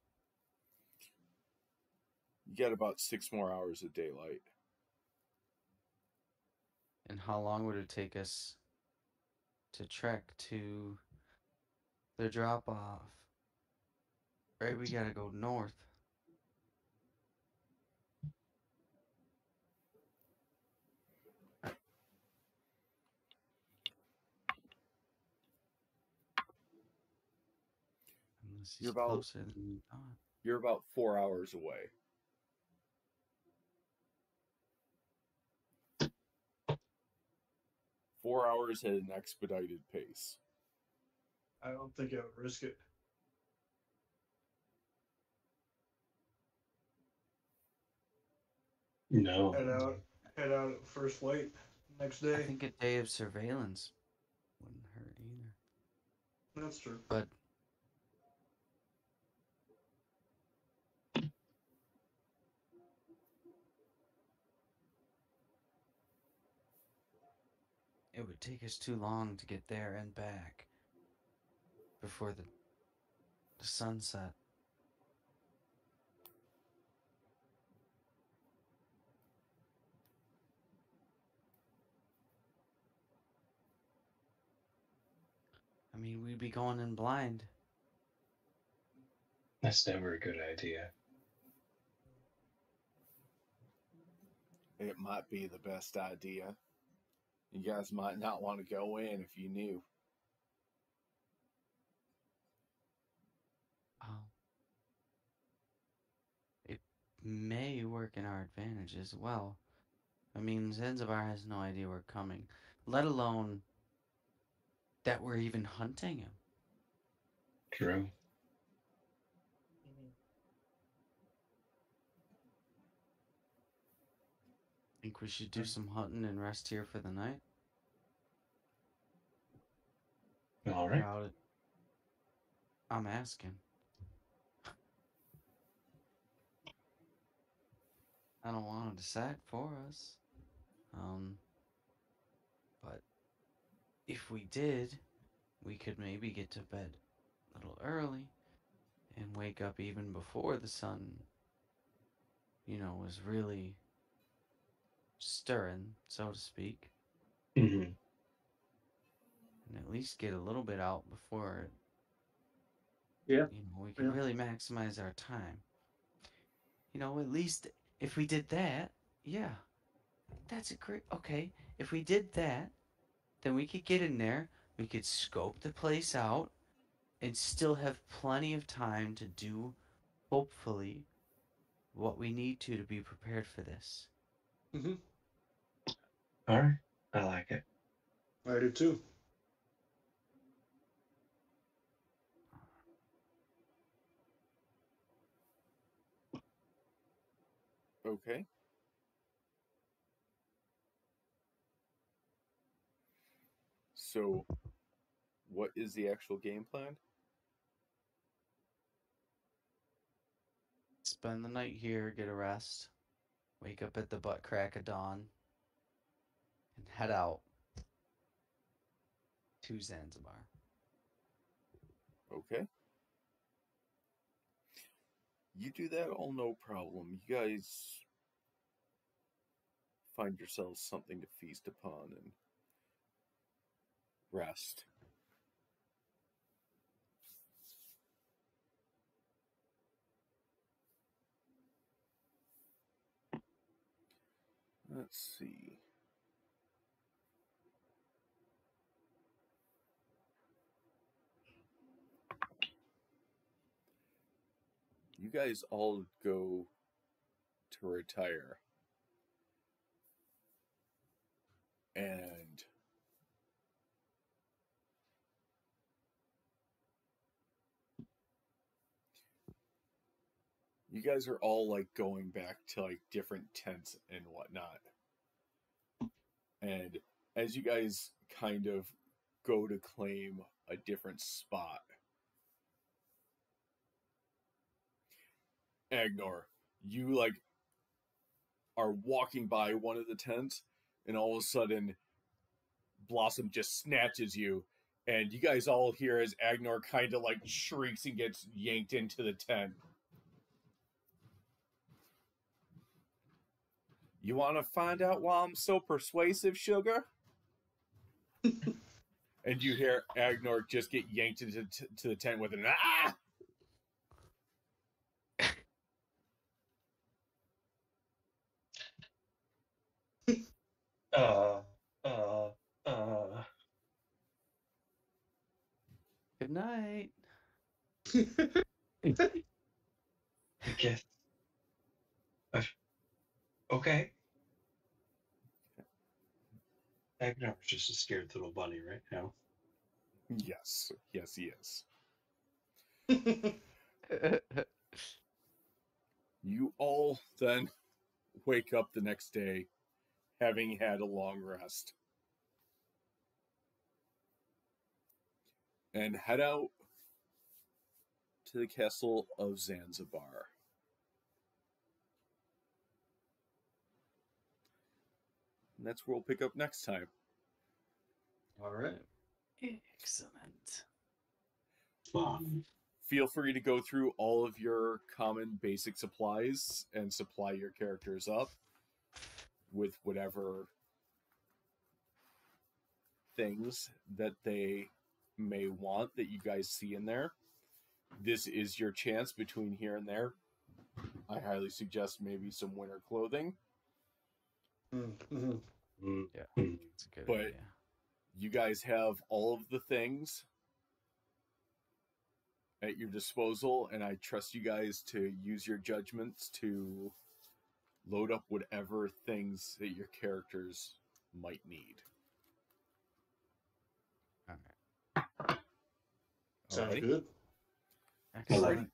You got about 6 more hours of daylight. And how long would it take us to trek to the drop off? Right, we gotta go north. Unless he's You're about- closer than we thought. You're about 4 hours away. Four hours at an expedited pace. I don't think I would risk it. No. Head out at first light next I day. think a day of surveillance wouldn't hurt either. That's true. But it would take us too long to get there and back before the sunset. I mean, we'd be going in blind. That's never a good idea. It might be the best idea. You guys might not want to go in if you knew. It may work in our advantage as well. I mean, Zanzibar has no idea we're coming, let alone that we're even hunting him. True. Think we should do some hunting and rest here for the night? All right. Doubt it. I'm asking. I don't want to decide for us. But if we did, we could maybe get to bed a little early and wake up even before the sun, was really stirring, so to speak, Mm-hmm. and at least get a little bit out before Yeah. we could really maximize our time. At least if we did that, yeah, that's a great. Okay, if we did that, then we could get in there, we could scope the place out, and still have plenty of time to do, hopefully, what we need to be prepared for this. Mm-hmm. All right. I like it. I do too. Okay. So, what is the actual game plan? It's spend the night here, get a rest, wake up at the butt crack of dawn, and head out to Zanzibar. Okay. You do that all no problem. You guys find yourselves something to feast upon and rest. Let's see. You guys all go to retire. And you guys are all like going back to like different tents and whatnot. And as you guys kind of go to claim a different spot, Agnor, you like are walking by one of the tents, and all of a sudden Blossom just snatches you, and you guys all hear as Agnor kind of like shrieks and gets yanked into the tent. You want to find out why I'm so persuasive, sugar? And you hear Agnor just get yanked into to the tent with an ah! Uh, uh, uh. Good night. I guess. Okay. Agnar's just a scared little bunny right now. Yes, yes, he is. You all then wake up the next day having had a long rest and head out to the castle of Zanzibar. And that's where we'll pick up next time. All right. Excellent. Feel free to go through all of your common basic supplies and supply your characters up with whatever things that they may want that you guys see in there. This is your chance between here and there. I highly suggest maybe some winter clothing. Mm-hmm. Yeah, Mm. it's a good But idea. you guys have all of the things at your disposal, and I trust you guys to use your judgments to load up whatever things that your characters might need. All right. Sounds Alrighty? good. Excellent.